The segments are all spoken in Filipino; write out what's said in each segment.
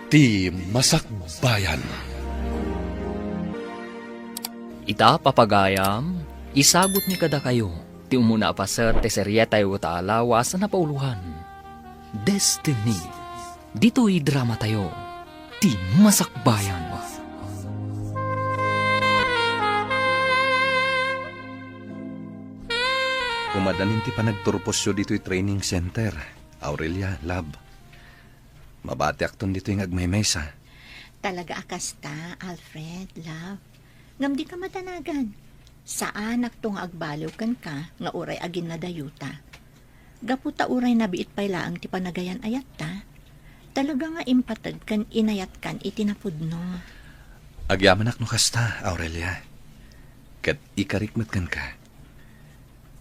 Ti Masakbayan. Ita papagayam, isagot ni kada kayo. Ti umuna pa sir, te serye tayo taalawas na pauluhan. Destiny. Dito'y drama tayo. Ti Masakbayan. Kumadanin ti panagturposyo dito'y training center. Aurelia, lab. Mabati akton dito yung agmay-mesa. Talaga akasta, Alfred, love. Ngam di ka matanagan. Saan aktong agbaliw kan ka, nga uray agin na dayuta. Gaputa uray nabiit pay laang ti panagayan ayat ta. Talaga nga impatag kan inayat kan itinapudno. Agyaman no kasta, Aurelia. Kat ikarikmat kan ka.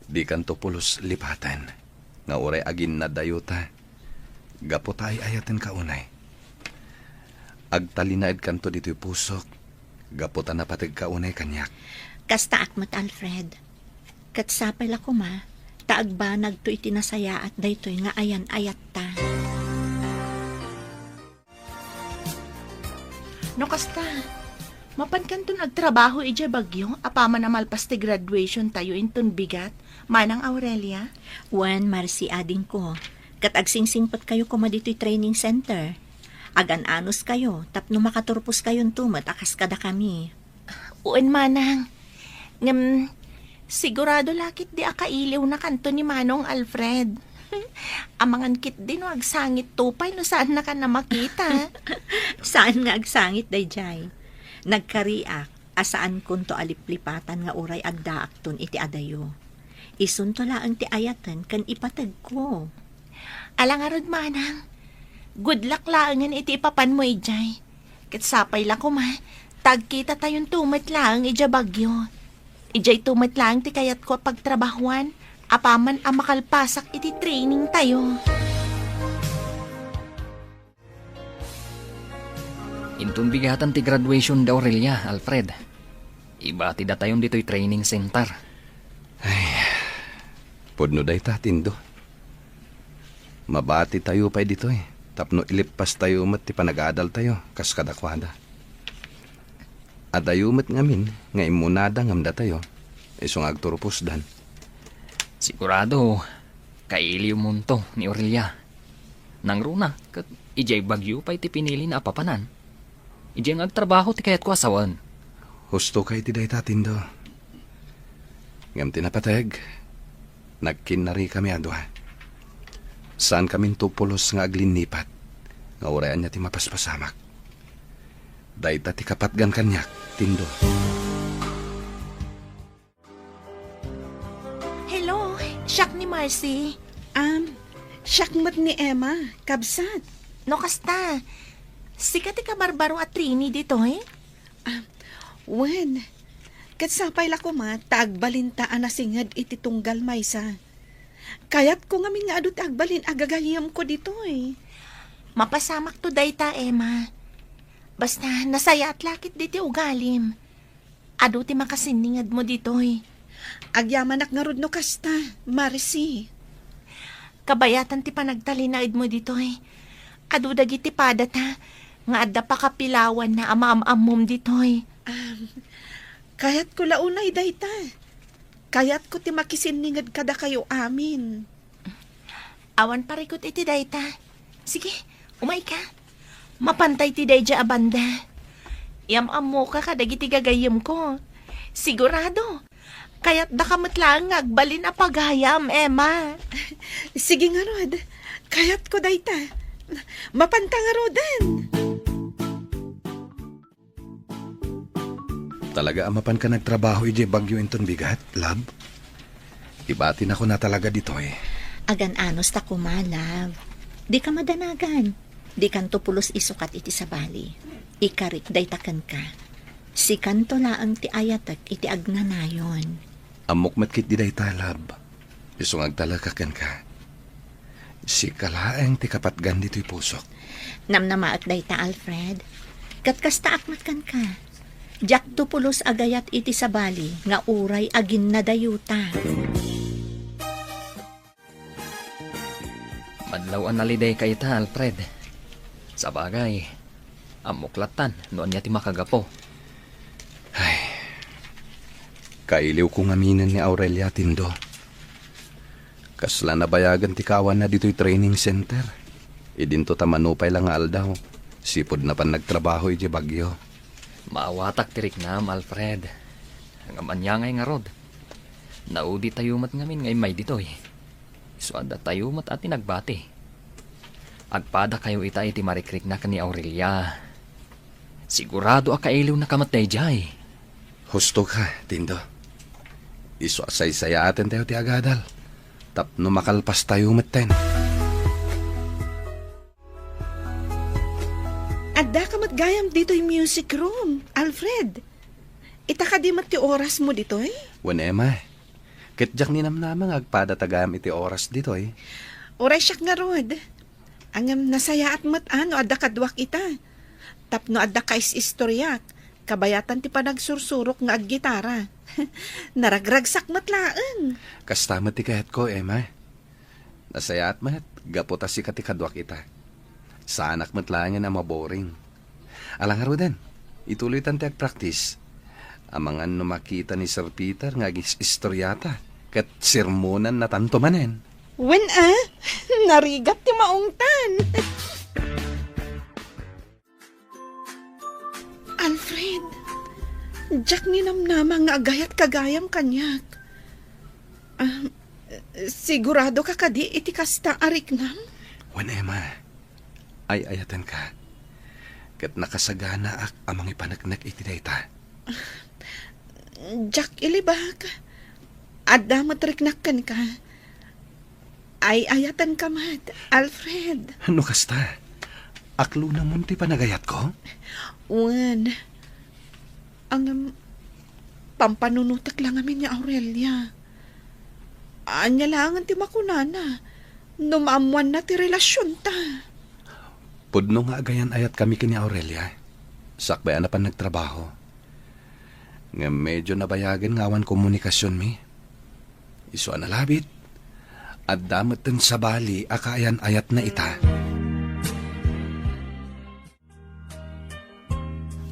Di kan to pulos lipatan. Nga uray agin na dayuta. Gapo tayo ayatin ka unay. Agtalinaid kanto dito'y pusok. Gapo ta napatig ka unay kanyak. Kasta akmat, Alfred. Katsapay la kuma, taag ba nagto itinasaya at daytoy nga ayan ayat ta. No kasta, mapan kanto nagtrabaho ija bagyo, apama na malpas ti graduation tayo inton bigat, manang Aurelia? Wan, Marcy, ading ko. Katagsingsingpat kayo kuma dito'y training center. Agan-anos kayo, tapno makaturpos kayon tumat, akas kada kami. Uwan manang, sigurado lakit di akailiw na kanto ni Manong Alfred. Amangan kit din no agsangit tupay no saan na ka na makita. Saan nga agsangit, dayjay? Nagkariak, asaan kunto aliplipatan nga uray agdaak ton iti adayo. Isunto laang ti ayatan kan ipatag ko. Alangarod manang, good luck laangan iti ipapan mo ijay. Katsapay lang ko ma, tagkita tayong tumat lang ija bagyo. Ijay tumat lang ti kayat ko pagtrabahuan, apaman ang makalpasak iti training tayo. Intun bigatan ti graduation da Aurelia, Alfred. Iba ti datayon dito'y training center. Podno day ta, tindo. Mabati tayo pa'y dito eh. Tapno ilipas tayo umat ti panag-aadal tayo, kas kadakwada. Adayo umat ngamin, nga imunada ngamda tayo, isong agturpos dan. Sigurado, kailiw munto ni Aurelia. Nang runa, kat ijay bagyo pa'y ti pinili na apapanan. Ijay agtrabaho ti kayat ko asawan. Husto kay ti day ta, tindo. Ngam tinapatag, nagkinari kami adwa. Saan kaming tupulos nga aglinipat, nga urayan niya ti mapaspasamak. Dayta ti kapatgan kanyak, tindo. Hello, siyak ni Marcy. Syakmat ni Emma, kabsat. No kasta, sikat ka barbaro at Trini dito eh? Wen, katsapay la ko ma, taagbalintaan na singad iti tunggal maysa. Kayat ko nga nga adot agbalin agagayam ko dito eh. Mapasamak to dayta, Emma. Basta nasaya at lakit diti ugalim. Ado ti makasiningad mo dito eh. Agyaman ak nga rod no kasta, Marcy. Kabayatan ti panagtalinaid mo dito eh. Ado dagiti padata, nga adda pa kapilawan na amaam-amom dito eh. Kayat ko launay dayta. Kayat ko ti makisiningad kada kayo amin. Awan parikot iti dayta. Sige, umay ka. Mapantay ti dayja abanda. Yam-am mo ka kadagiti gagayam ko. Sigurado. Kaya't dakamot lang agbalin a paghayam, Emma. Sige nga rod, kayat ko dayta. Mapanta nga rodan. Talaga amapan ka nagtrabaho ije bagyo inton bigat, lab? Ibatin ako na talaga dito eh. Agan-anos ta kumalav. Di ka madanagan. Di kanto pulos isukat iti sabali. Ikarik daytakan ka. Si kanto laang ti ayatak iti agnanayon. Amok matkit di day talab. Isong agtalakakan ka. Si kalaeng ti kapatgan dito'y pusok. Namnamaat dayta, Alfred. Katkasta akmatkan ka. Jak tupulos agayat iti sabali nga uray agin na dayuta. Madlaw an naliday kay ta, Alfred. Sa bagay, Amuklatan, noon niya ti makagapo. Kailiw kong aminan ni Aurelia Tindo. Kasla nabayagan ti kawan na dito'y training center. Idinto tamanupay lang nga aldaw. Sipod na pan nagtrabaho iti bagyo. Maawatak tirik na, Alfred. Ang amanyangay nga rod. Naudi tayumat ngamin ngay may ditoy. Isuada tayumat at nagbati. Agpada kayo ita iti marikrik na kani Aurelia. Sigurado akailiw na kamatay jay. Husto ka, Tindo. Iso asay-saya atin tayo ti agadal. Tapno makalpas tayo maten. Adda ka matgayam dito'y music room, Alfred. Ita ka di mat ti oras mo dito'y? Wan Emma, kitjak ni namnamang agpada tagayam iti oras dito eh. Oray siyak nga rod. Angam nasaya at matano adda kadwak ita. Tapno adda ka istoryak. Kabayatan ti panagsursurok nga ag-gitara. Naragragsak matlaan. Kastamat ti kahet ko, Emma. Nasaya at mat, gaputa si katikadwak ita. Sa anak matlangan na maboring. Alang haro din, ituloy tan ti ag-practice. Amangan no makita ni Sir Peter nga istoryata. Kat sermonan na tanto manen. When narigat ti maungtan. Alfred, Jack ni namnama nga agayat kagayam kanyak. Sigurado ka kadi iti kasta arik nam? Wan Emma, ay ayatan ka. Kat nakasagana ak amang ipanagnak iti dayta. Jack ilibag. Adda matriknak kan ka. Ay ayatan ka mat, Alfred. Ano kasta? Aklo na mo ti panagayat ko? Wan, ang pampanunutak lang amin ni Aurelia. Anya lang ti makunana. Numaamuan na ti relasyon ta. Pudno nga agayan ayat kami kini Aurelia. Sakbayan na pa nagtrabaho. Nga medyo nabayagan nga awan komunikasyon mi. Iso analabit. At damatan sa bali akayan ayat na ita.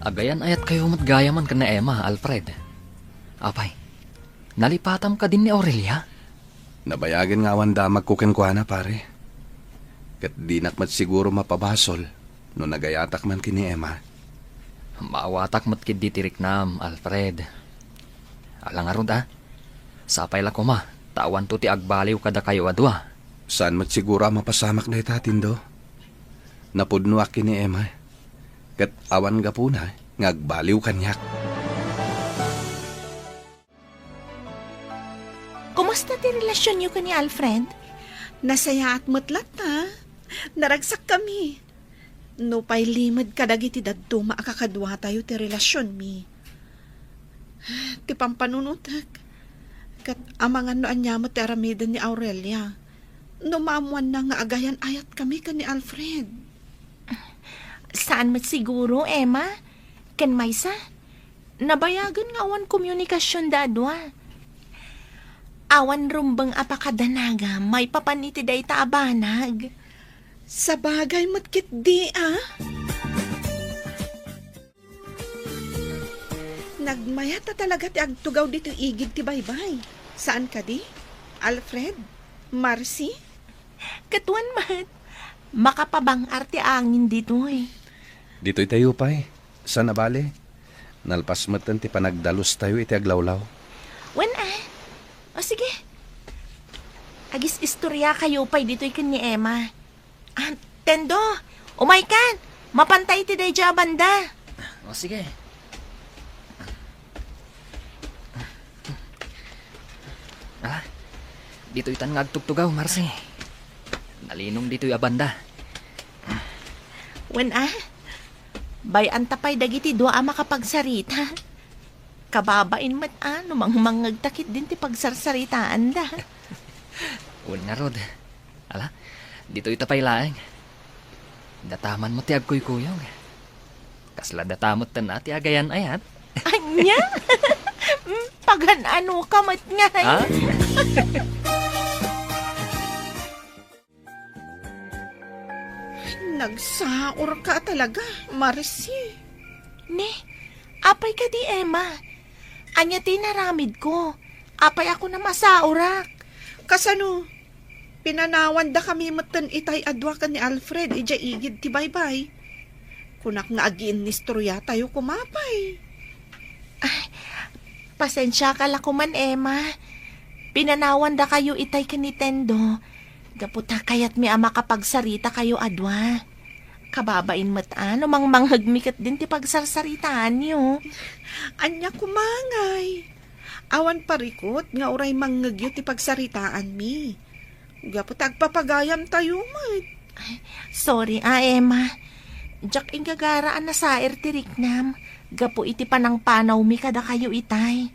Agayan ayat kayo matgayaman ka na Emma, Alfred. Apay, nalipatam ka din ni Aurelia? Nabayagan nga awan damag kukenkwana pare. Kat di nakmat siguro mapabasol no nagayatak man kini Emma. Maawatak mat kid ditirik nam, Alfred. Alang arod sapay la ko ma, tawan to ti agbaliw kada kayo adwa. Saan mat siguro mapasamak na itatindo? Napudno ak kini Emma. Kat awan ga po na, ngagbaliw kanyak. Kumusta ti relasyon niyo ka ni Alfred? Nasaya at matlat ha. Naragsak kami. No pa'y limad kadagiti dadto maakakadwa tayo ti relasyon mi. Ti pampanunutak. Kat amangan no anyamot ti aramidan ni Aurelia. No maamuan na nga agayan ayat kami ka ni Alfred. Saan mat siguro, Emma? Ken Maysa? Nabayagan nga awan komunikasyon dadwa. Awan rumbang apakadanaga, may papaniti day taabanag. Sa bagay matkit di Nagmayata talaga ti agtugaw dito igid ti baybay. Saan ka di? Alfred? Marcy? Katuan mat, makapabang arte angin dito eh. Dito'y tayo pa'y. Saan na bale? Nalpas matan ti panagdalos tayo iti aglawlaw. When O sige. Agis istorya kayo pa'y dito'y kan ni Emma. Tendo, umay kan. Mapantay ti day dya banda. O sige. Dito'y tan ngagtugtugaw, Marcy. Nalinong dito'y abanda. When bay antapay dagiti doa makapagsarita. Kababain mat mangmangagtakit din ti pagsarsaritaan da. Uli nga rod. Ala, dito'y tapay laeng. Dataman mo ti agkuy-kuyong. Kasla datamot tan ati agayan ayat. Anya? Pagan ano kamat nga. Ha? Nagsaur ka talaga, Marcy. Ne, apay ka di, Emma. Anya tinaramid ko. Apay ako na masaurak. Kasano, pinanawan da kami matan itay adwa ka ni Alfred, ija igid ti baybay. Kunak nga agiin nistorya tayo kumapay. Pasensya ka lakuman, Emma. Pinanawan da kayo itay ka ni Tendo. Gaputa kayat mi ama kapagsarita kayo adwa. Kababain mataan, umang manghagmikat din ti pagsarsaritaan niyo. Anya kumangay. Awan parikot nga uray manggagyo ti pagsaritaan mi. Gapot agpapagayam tayo mat. Sorry, Emma. Diyak ingagaraan na sair ti riknam. Gapo iti panang panaw mi kada kayo itay.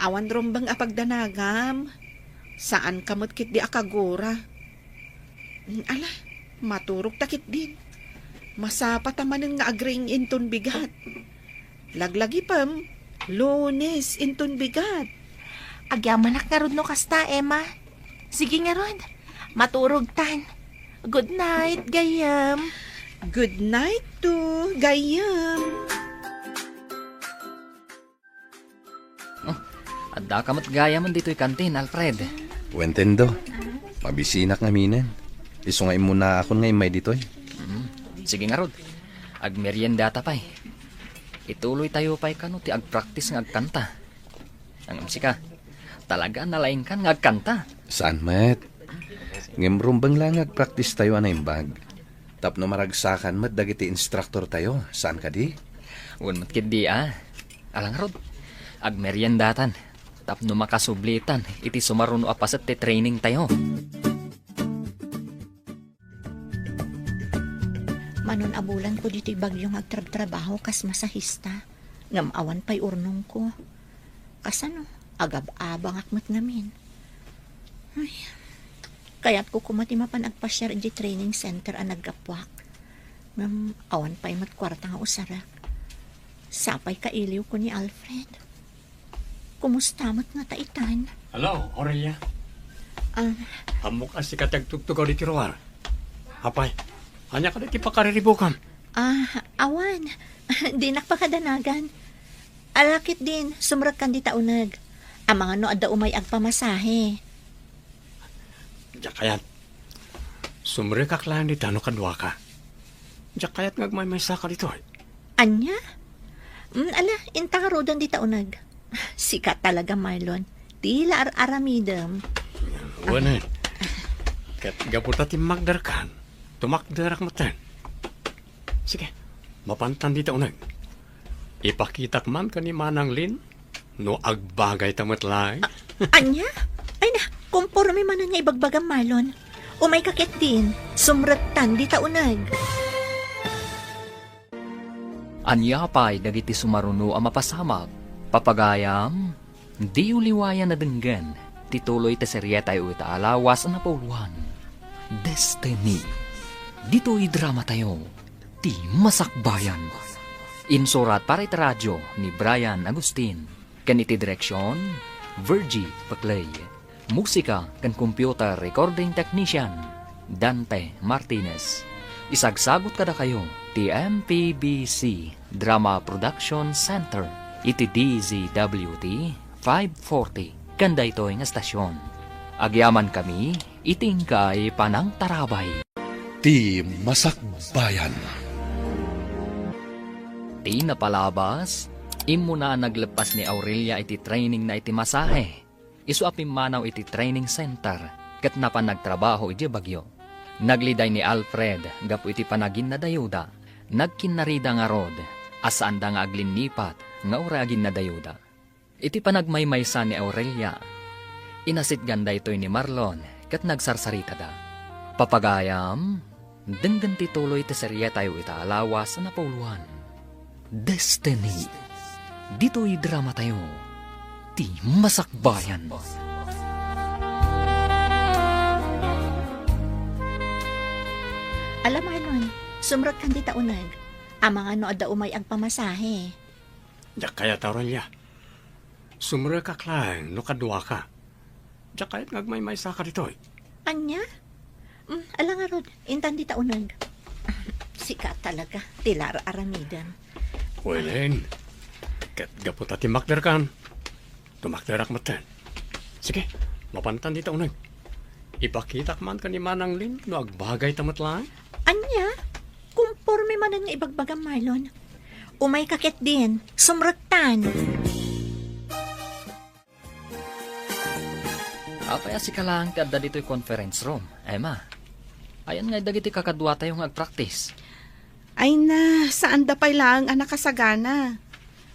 Awan rombang apagdanagam. Saan kamot kit di akagora? Ala, maturok takit din. Masapatamanin nga agring inton bigat. Laglagi pam, Lunes inton bigat. Agyamanak nga rod no kasta, Emma. Sige nga rod. Maturog tan. Good night, gayam. Good night to gayam. Adda kamot gaya man dito'y kantin, Alfred. Wentendo, mabisinak nga minen. Isungay mo na ako ngay may ditoy. Sige nga rod. Agmerienda ta pa'y. Ituloy tayo pa'y kano ti agpractice nga agkanta. Ang ka, talaga nalaing kan nga agkanta. Saan, met? Ngimrumbang lang practice tayo anay bag. Tapno maragsakan mat dagiti instructor tayo. Saan ka di? Unmat kid di Alang rod. Agmeriendatan. Tapno makasublitan. Iti sumaruno apasat ti training tayo. Manon abulan ko dito'y bagyong agtrab-trabaho kas masahista. Ngamawan pa'y urnong ko. Kasano, agab-abang akmat ngamin. Ay, kaya't ko kumatimapan agpasyar di training center ang naggapwak. Awan pa'y matkwarta nga usarak. Sapay kailiw ko ni Alfred. Kumusta mat nga taitan? Hello, Aurelia. Amok as si katagtugtugaw di tiruar. Apay, anya ka di pakariribukan. Awan. Di nakpakadanagan. Alakit din, sumrag kan di taunag. Ang mga no adda umay agpamasahe. Diyak kayat, sumrikak lang di tano kadwa ka. Diyak kayat ngagmay-may saka dito. Anya? Ala, inta ka rodan di taunag. Sikat talaga, Marlon. Tila aramidam. Wana, kat gaputa ti magdarkan, tumakdarak mo ten. Sige, mapantan dito unag. Ipakitak man ka ni Manang Lin, no agbagay tamat lang. Anya? Ay na, kumporme man nga ibagbagam, Marlon. Umay kakit din, sumratan di taunag. Anya pa'y dagiti sumaruno ang mapasamag. Papagayam, di uliwayan na denggan. Tituloy ta serye tayo itaalawas na pauluhan. Destiny. Dito'y drama tayo. Ti Masakbayan. Insurat para iti radyo ni Brian Agustin. Kaniti direksyon, Virgie Paclay. Musika kan computer recording technician, Dante Martinez. Isagsagot kada kayo, ti MPBC Drama Production Center. Iti DZWT 540. Kanda ito nga estasyon. Agyaman kami, itingkay panang tarabay. Ti Masakbayan. Ti napalabas, imo na naglepas ni Aurelia iti training na iti masahe. Isuapim manaw iti training center, kat napan nagtrabaho iti bagyo. Nagliday ni Alfred, gapu iti panagin na dayuda. Nagkinarida nga rod, asaan da nga aglinipat, nga uragin na dayuda. Iti panagmaymaysa ni Aurelia. Inasit ganda ito'y ni Marlon, kat nagsarsarita da. Papagayam, denggan tituloy ti serye tayo itaalawas na pauluhan. Destiny. Dito'y drama tayo. Ti Masakbayan. Alam, Marlon, sumrag kan di taunag. Ang mga no adda umay agpamasahe. Diyak kayat, Aurelia. Sumrikak lang, no kadwa ka. Diyak kayat ngagmay-may saka dito. Anya? Ala nga rod, intan di taunag. Sika talaga, tilar aramidan. Welen, kat gaputati makdarkan. Tumakdarak matan. Sige, mapantan dito unag. Ipakita man ka ni Manang Lin no agbagay tamat lang. Anya, kumporme man ang ibagbagang Marlon. Umay kakit din, sumraktan. Apaya si kalang kada dito'y conference room. Emma, ayan nga dagiti kakadwa tayo nga agpractice. Ay na, saan da pa'y lang ang nakasagana?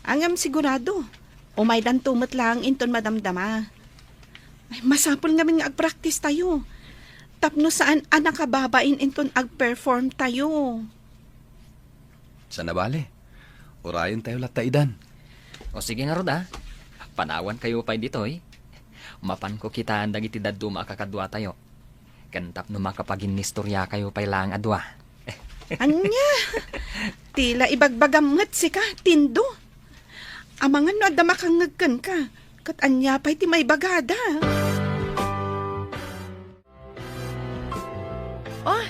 Angam sigurado. Umay dan tumat lang inton madamdama. Ay, masapol nga nga ag-practice tayo. Tapno saan ang nakababain inton ag-perform tayo. Sa nabali, urayon tayo lataidan. O sige nga Rod panawan kayo pa dito Mapan ko kita ang dagiti daddo makakadwa tayo. Kantap no makapagin nistorya kayo pa lang adwa. Anya, tila ibagbagamot si ka, tindo. Amangan no adda makangagkan ka, kat anya pa'y ti may bagada. Oh,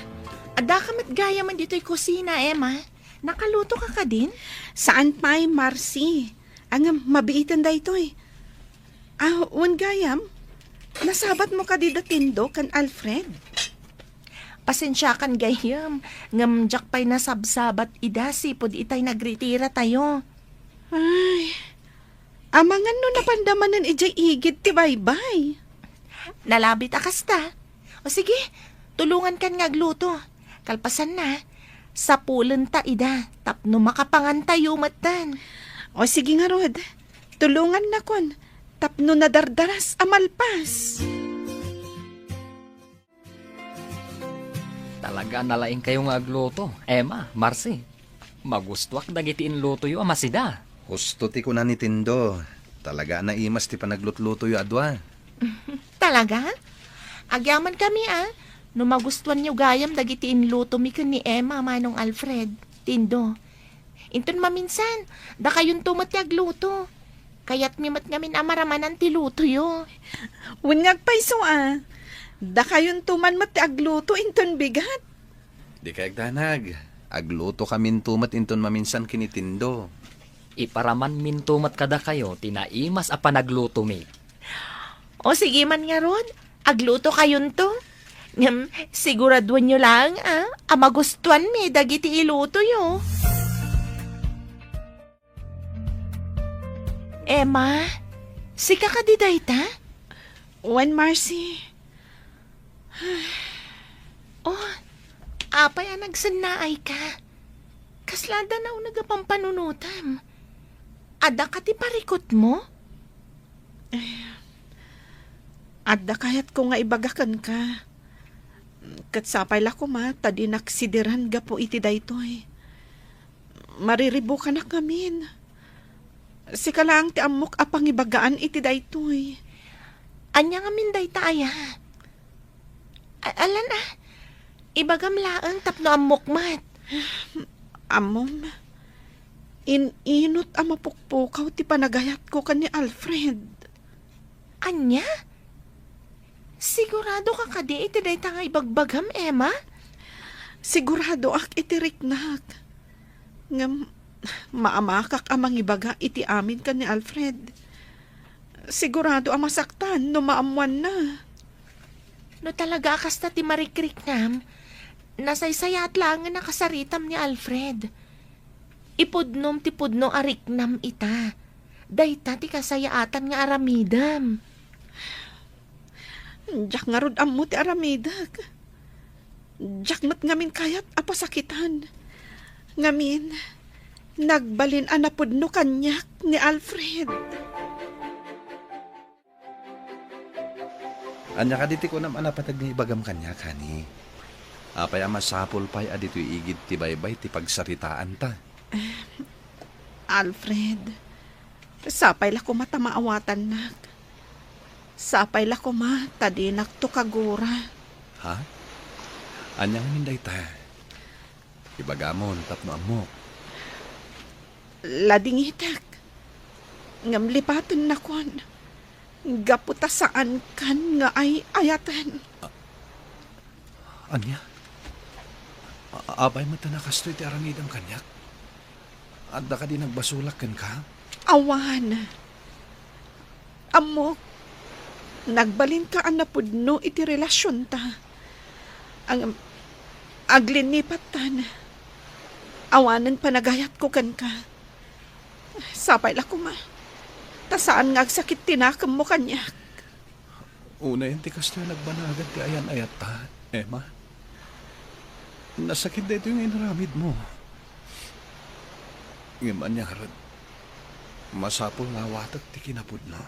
ada ka matgaya man dito'y kusina, Emma. Nakaluto ka ka din? Saan pa'y Marcy? Ang mabiitan da ito eh. Wan gayam, nasabat mo ka dida tindo kan Alfred. Pasensya kan gayam, ngamjak pa'y nasabsabat idasi pod itay nagritira tayo. Ay, amangan no napandamanan ijay igid ti baybay. Nalabit akasta. O sige, tulungan kan ngagluto. Kalpasan na, sa pulen ta ida, tapno makapangan tayo matan. O sige nga Rod, tulungan na kon, tapno nadardaras amalpas. Talaga nalaing kayo nga agluto. Emma, Marcy, magustuak dagiti inluto yu amasida. Husto ti ko na ni Tindo. Talaga na imas ti panaglutluto yu adwa. Talaga? Agyaman kami no magustuhan niyo gayam dagiti inluto mi ken ni Emma manong Alfred. Tindo. Inton maminsan, da kayon tumati agluto. Kayat mimat ngamin amaramanan ti luto yo. Unyag paiso da kayon tuman mati agluto inton bigat. Di kayag danag. Agluto kamin tumat inton maminsan kinitindo. Iparaman mintumat kada kayo, tinaimas a panagluto mi. O sige man nga ron, agluto kayon to. Siguraduan nyo lang magustuhan mi dagiti iluto yo. Emma, sika ka di dayta? Wan Marcy. Oh, apay nagsannaay ka. Kaslada na nagapampanunutan. Ada ka ti parikot mo? Adda kayat ko nga ibagakan ka. Katsapay la ko tadi naksidiran gapo iti daytoy. Mariribo ka na kamin. Sika lang ti amok apang ibagaan iti daytoy. Anya nga min dayta aya. Alan ibagam laang tapno amok mat. Amom, inot ang mapukpukaw ti panagayat ko kan ni Alfred. Anya? Sigurado ka kadi iti dayta nga ibagbagam, Emma? Sigurado ak itiriknak. Ngam, maamakak amang ibaga iti amin kan ni Alfred. Sigurado ang masaktan no maamuan na. No talaga kasta ti marikrik nam, nasaysayat lang nga nakasaritam ni Alfred. Ipudnom ti pudno ariknam ita. Dayta ti kasayaatan nga aramidam. Diyak nga rod ammo ti aramidak. Diyak mat ngamin kayat apasakitan. Ngamin, nagbalin anapudno kanyak ni Alfred. Anya ka diti ko naman napatag ni ibagam kanya kani. Apay masapol pa'y adito'y igid ti baybay ti pagsaritaan ta. Alfred, sapay la ko matamaawatan nak. Sapay la ko tadinak to kagura. Ha? Anya nga minday ta. Ibagamon tapno amok. Ladingitak. Ngamlipatan na kon. Gaputa saan kan nga ay ayatan. Anya? Abay mo tanakastoy ti aramidang kanyak. Adda ka di nagbasulak kan ka? Awan. Amok, nagbalin ka ang napudno iti relasyon ta. Ang aglinipatan. Awanan panagayat ko kan ka. Sapay la ko ma. Tasaan nga agsakit tinakam mo kanyak. Una yun ti kastoy nagbanagan ti ayan-ayat ta, Emma. Nasakit na ito yung inaramid mo. Ngayon niya karod. Masapol nga watak ti kinapudno.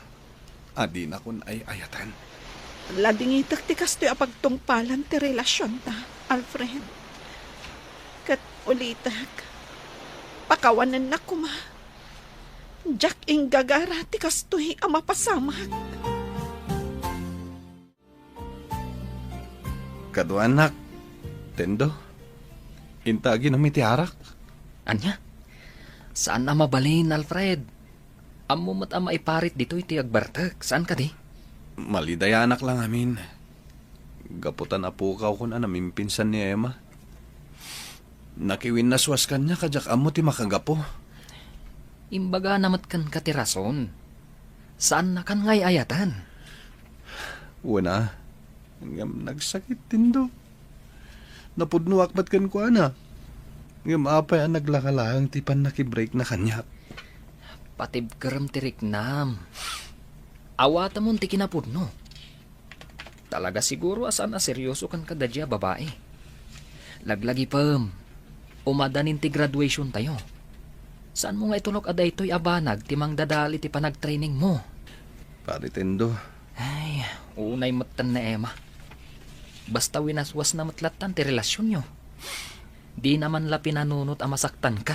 Adi na kun ay ayatan. Lading itak ti kastoy apagtungpalan ti relasyon ta, Alfred. Kat ulitak. Pakawanan na kuma. Jack ing gagara ti kastoy ang mapasamak. Kaduanak, Tendo, intagi na may tiarak. Anya? Saan na mabalin, Alfred? Amo mat ama iparit dito iti agbartek. Saan ka di? Malidayanak lang amin. Gaputan apukaw ko na namimpinsan ni Emma. Nakiwin naswas kanya kajak amo ti makagapo. Imbaga namat kan katirason. Saan na kan ngay ayatan? Una, ngam nagsakit tindo. Napudnuak ba't kan ko ana? Ngam apay ang naglakalang tipan nakibreak na kanya. Patib karam tirik nam. Awata mo ti kinapudno. Talaga siguro asan na seryoso kan kadadya babae. Laglagi pam. Umadanin ti graduation tayo. Saan mo nga itulok aday to'y abanag timang dadali ti panag-training mo? Pare Tendo, Ay, unay matan na Emma. Basta winaswas na matlatan ti relasyon nyo. Di naman la pinanunot ang masaktan ka.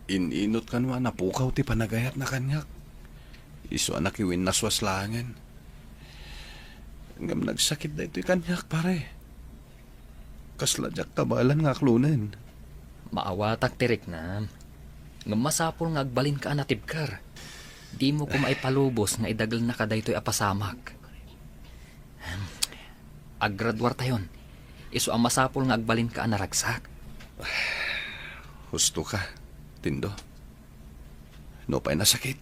ininot kanwa napukaw ti panagayat na kanyak. Iso nakiwin naswas langan. Ngam nagsakit na ito'y kanyak, pare. Kasladyak tabalan nga aklunan. Maawatak tirik na. Nga masapol nga agbalin ka anatibkar. Di mo ko maipalubos nga idagal na kaday to'y apasamak. Aggraduar tayon. Iso ang masapol nga agbalin ka anaragsak. Husto ka, Tindo. No pa'y nasakit.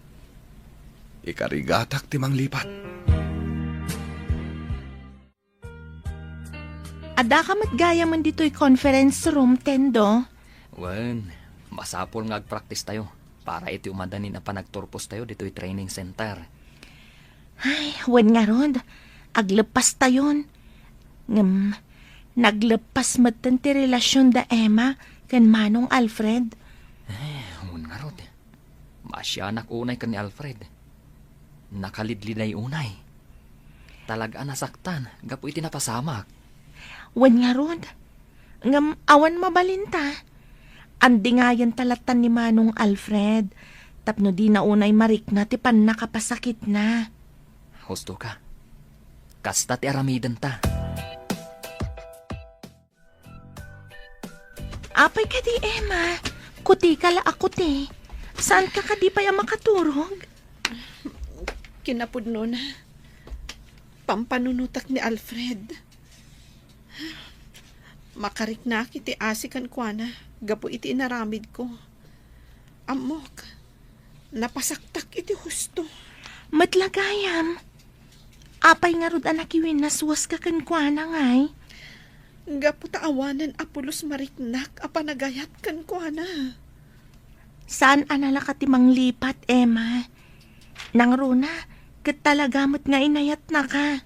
Ikarigatak timang lipat. Ada ka matgaya man dito'y conference room, Tendo. Wen, masapol nga agpractice tayo. Para iti umadanin na panagturpos tayo dito'y training center. Ay, wen nga rod. Aglepas tayon. Ngam, naglepas matan ti relasyon da Emma kan Manong Alfred. Amun nga rod. Masyanak unay ka ni Alfred. Nakalidliday unay. Talaga nasaktan. Gapo iti napasamak. Wen nga rod. Ngam, awan mabalinta. Andi nga yan talatan ni Manong Alfred. Tapno di na unay marik na ti pan nakapasakit na. Husto ka. Kasta ti aramidan ta. Apay ka di, Emma. Kuti ka la ako ti. Saan ka di pa yung makaturog? Kinapudno na. Pampanunutak ni Alfred. Makarik na kiti asikan kwa na. Gapo iti inaramid ko. Amok. Napasaktak iti husto. Matlagayam. Apay nga rod anakiwin naswas ka kan kwa na ngay. Gapo taawanan apulos mariknak apanagayat kan kwa na. Saan anala ka timang lipat, Emma? Nang runa, kat talagamot nga inayat na ka.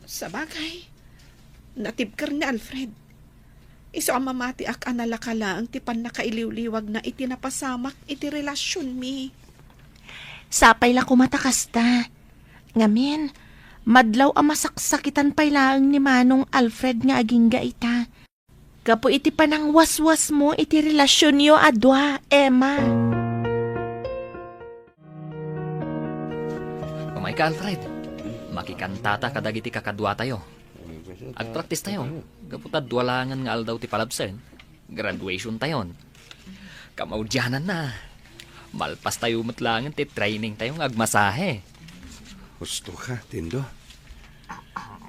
Sa bagay, natibkar ni Alfred. Iso ang mamati ak analakala ang tipan na kailiw-liwag na itinapasamak iti relasyon mi. Sapay la kumatakasta. Ngamin, madlaw ang masaksakitan pay laang ni Manong Alfred nga aging gaita. Kapo iti panang waswas mo iti relasyon yo adwa, Emma. Umay ka, Alfred. Makikantata kadagiti kakadwa tayo. Agpractice tayo. Kaputad walangan nga aldaw ti palabsen. Graduation tayon. Kamaudyanan na. Malpas tayo matlangan ti training tayong agmasahe. Husto ka, Tindo.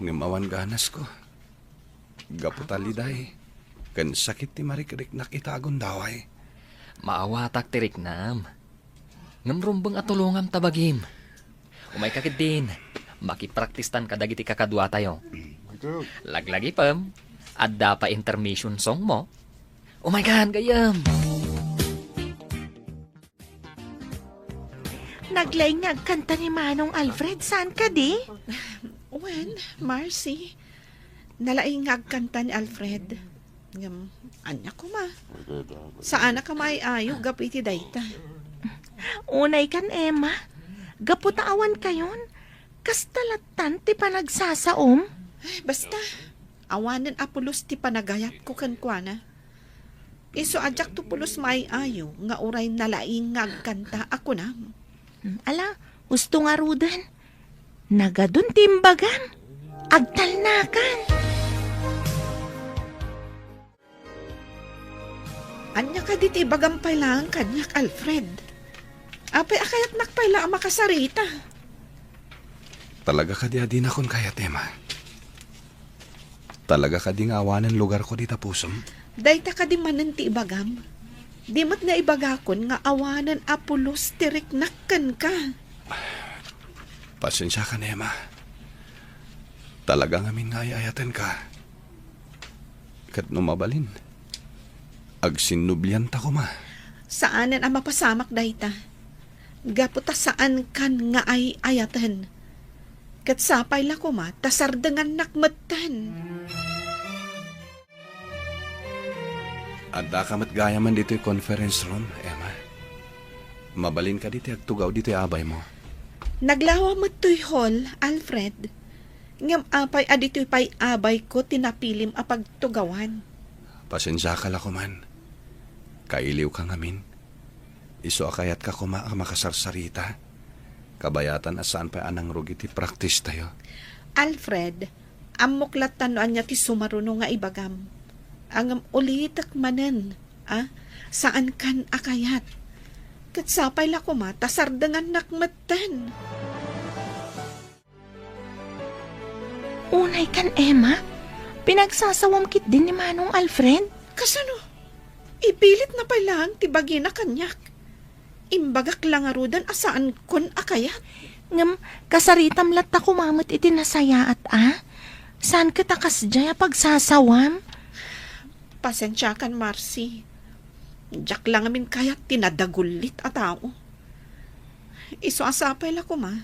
Ngamawan ganas ko. Gaputaliday. Kan sakit ti marikrik nakitagon daway. Maawatak tirik nam. Ngamrumbang at tulungam tabagim. Umay kakit din. Makipraktistan ka dagiti kakadwa tayo. Laglagi pam. Adda pa intermission song mo. Umay kan gayam. Naglaing kanta ni Manong Alfred, saan ka di? Wen, Marcy. Nalaing agkanta ni Alfred. Ngam, anya ko ma. Saan na ka maiayo gapiti dayta? Unay kan, Emma. Gaputaawan kayon. Kastalatan ti panagsasaom. Ay, basta, awanan apulos ti panagayat ko kankwana. Iso ajak to pulos maiayo nga uray nalaing agkanta ako na. Ala, gusto nga rudan. Nagadun timbagan. Agtalnakan. Anya ka diti bagampay lang kanyak, Alfred. Apay akayat nakpay lang makasarita. Talaga ka di adin akon kaya tema. Talaga ka di nga awanan lugar ko dita pusom. Dayta ka di manan ti ibagam. Di mat nga ibagakon nga awanan apulos tirik nakkan ka. Pasensya ka, Nema. Talaga ngamin nga ayayatan ka. Kat numabalin. Agsinublian ta ko ma. Saanan ang mapasamak dayta? Gaputa saan kan nga ay ayatan. Kat sapay la ko ma, tasardangan nakmatan. Adda ka matgaya man dito yung conference room, Emma. Mabalin ka dito agtugaw dito yung abay mo. Naglawa mo to'y hall, Alfred. Ngam apay adito'y pay abay ko tinapilim apagtugawan. Pasensya ka la ko man. Kailiw ka ngamin. Iso akayat ka kuma makasarsarita. Kabayatan asaan pa anang rugi ti practice tayo. Alfred, amuklat tanoan niya ti sumaruno nga ibagam. Ang ulitak manen, saan kan akayat? Katsapay la ko ma, tasardangan nakmatan. Unay kan, Emma. Pinagsasawam kit din ni Manong Alfred. Kasano? Ipilit na pa lang ti bagina kanyak. Imbagak lang arudan asaan kon akayat. Ngam, kasaritam latta kumamot iti nasaya at Saan ka takas dya pagsasawam? Pasensya kan, Marcy. Diyak lang amin kaya tinadagulit a tao. Iso asapay la ko ma.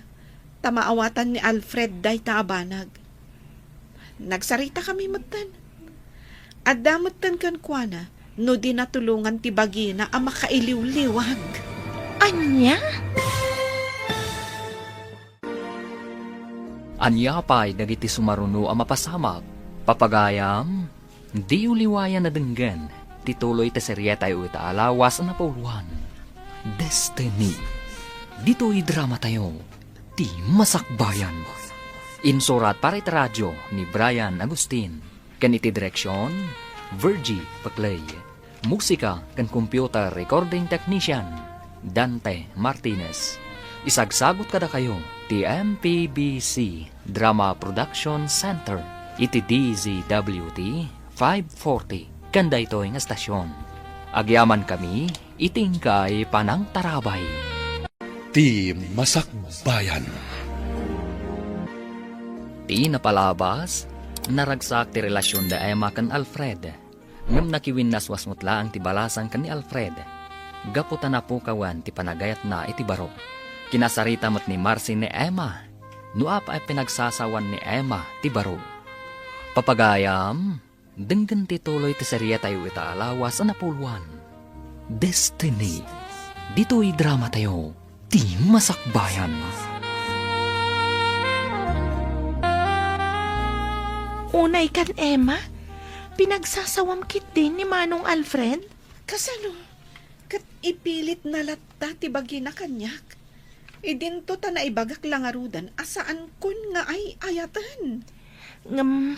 Tamaawatan ni Alfred day taabanag. Nagsarita kami magtan. At damatan kan kuana, no di natulungan ti bagina ang makailiw-liwag. Anya? Anya pa'y dagiti sumaruno ang mapasamak. Papagayam, di uliwayan na denggan. Tituloy ta seryeta yu alawas na pauluan. Destiny. Dito'y drama tayo. Ti Masakbayan. Insurat para iti radyo ni Brian Agustin. Kaniti direksyon, Virgie Paclay. Musika kan computer recording technician, Dante Martinez. Isagsagot kada kayo, ti MPBC Drama Production Center. Iti DZWT 540. Kanda ito nga estasyon. Agyaman kami, itingkay panang tarabay. Ti Masakbayan. Ti napalabas, naragsak ti relasyon da Emma kan Alfred. Ngam nakiwin naswasmutla ang ti balasan kan ni Alfred. Gaputan na po kawan ti panagayat na iti baro. Kinasarita mat ni Marcy ni Emma. Nuap ay pinagsasawan ni Emma ti baro. Papagayam, denggan ti tuloy ti serya tayo itaalawas na napuluan. Destiny. Dito'y drama tayo. Ti Masakbayan. Unay kan, Emma. Pinagsasawam kit din ni Manong Alfred. Kasano? Kat ipilit na latta ti bagina kanyak. Idinto ta na ibagak lang arudan asaan kun nga ay ayatan. Ngam,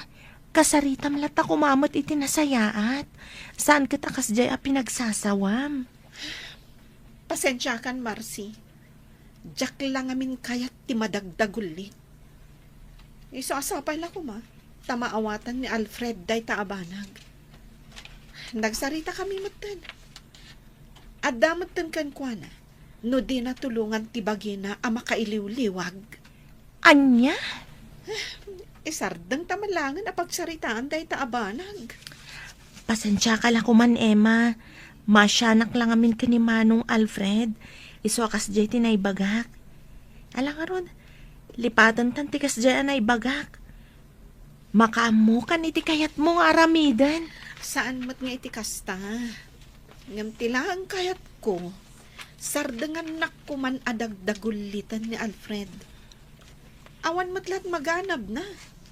kasaritam lata kumamot iti nasayaat. Saan ka takas jay a pinagsasawam? Pasensya kan, Marcy. Diyak lang amin kayat ti madagdagulit. Iso asapay la ko ma. Tamaawatan ni Alfred day taabanag. Nagsarita kami matan. At damatan kan kwa na, no di na tulungan ti bagina ang makailiw-liwag. Anya? Sardang tamalangan a pagsaritaan day taabanag. Pasensya ka lang kuman, Emma. Masyanak lang amin ka ni Manong Alfred. Isuakas jay tinaybagak. Alang aron, lipatan tan tikas jay anaybagak. Makaamu kan iti kayat mo nga aramidan. Saan mat nga iti kasta? Ngam tilang kayat ko, sardangan nakkuman adagdagulitan ni Alfred. Awan matlat maganab na.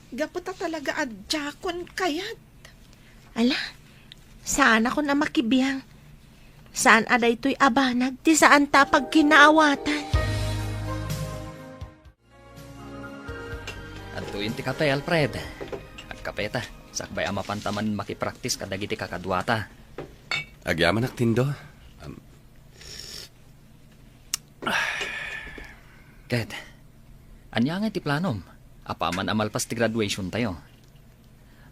Gaputa talaga adjakon kayat. Ala, saan ako na makibiyang? Saan aday to'y abanag? Ti saan tapag kinaawatan? Adtuin ti kape, Alfred. At kapeta, sakbay ama pantaman makipraktis kadagiti kakadwata. Agyaman ak tindo. Ket, anya nga ti planom? Apaman amalpas ti graduation tayo.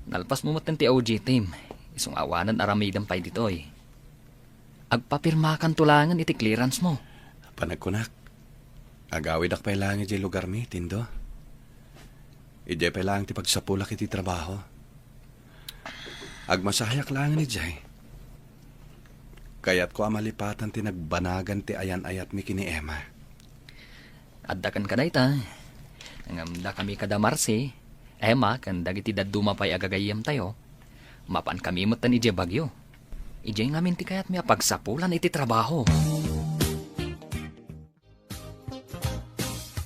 Nalpas mo moten ti OG team. Isong awanan aramidan pa'y ditoy. Agpapirmakan tulangan iti clearance mo. Panagkunak. Agawid ak pailangan iti lugar mi, tindo. Ijay pailangan ti pagsapulak iti trabaho. Agmasahayak langan ijay. Kaya't ko amalipatan ti nagbanagan ti ayan-ayat mi kini Emma. Addakan ka na ita. Nangamda kami kada Marsi. Emma, kan dagiti daduma pa'y agagayam tayo. Mapan kami mutan ije bagyo. Ije ngamin ti kayat mi pagsapulan iti trabaho.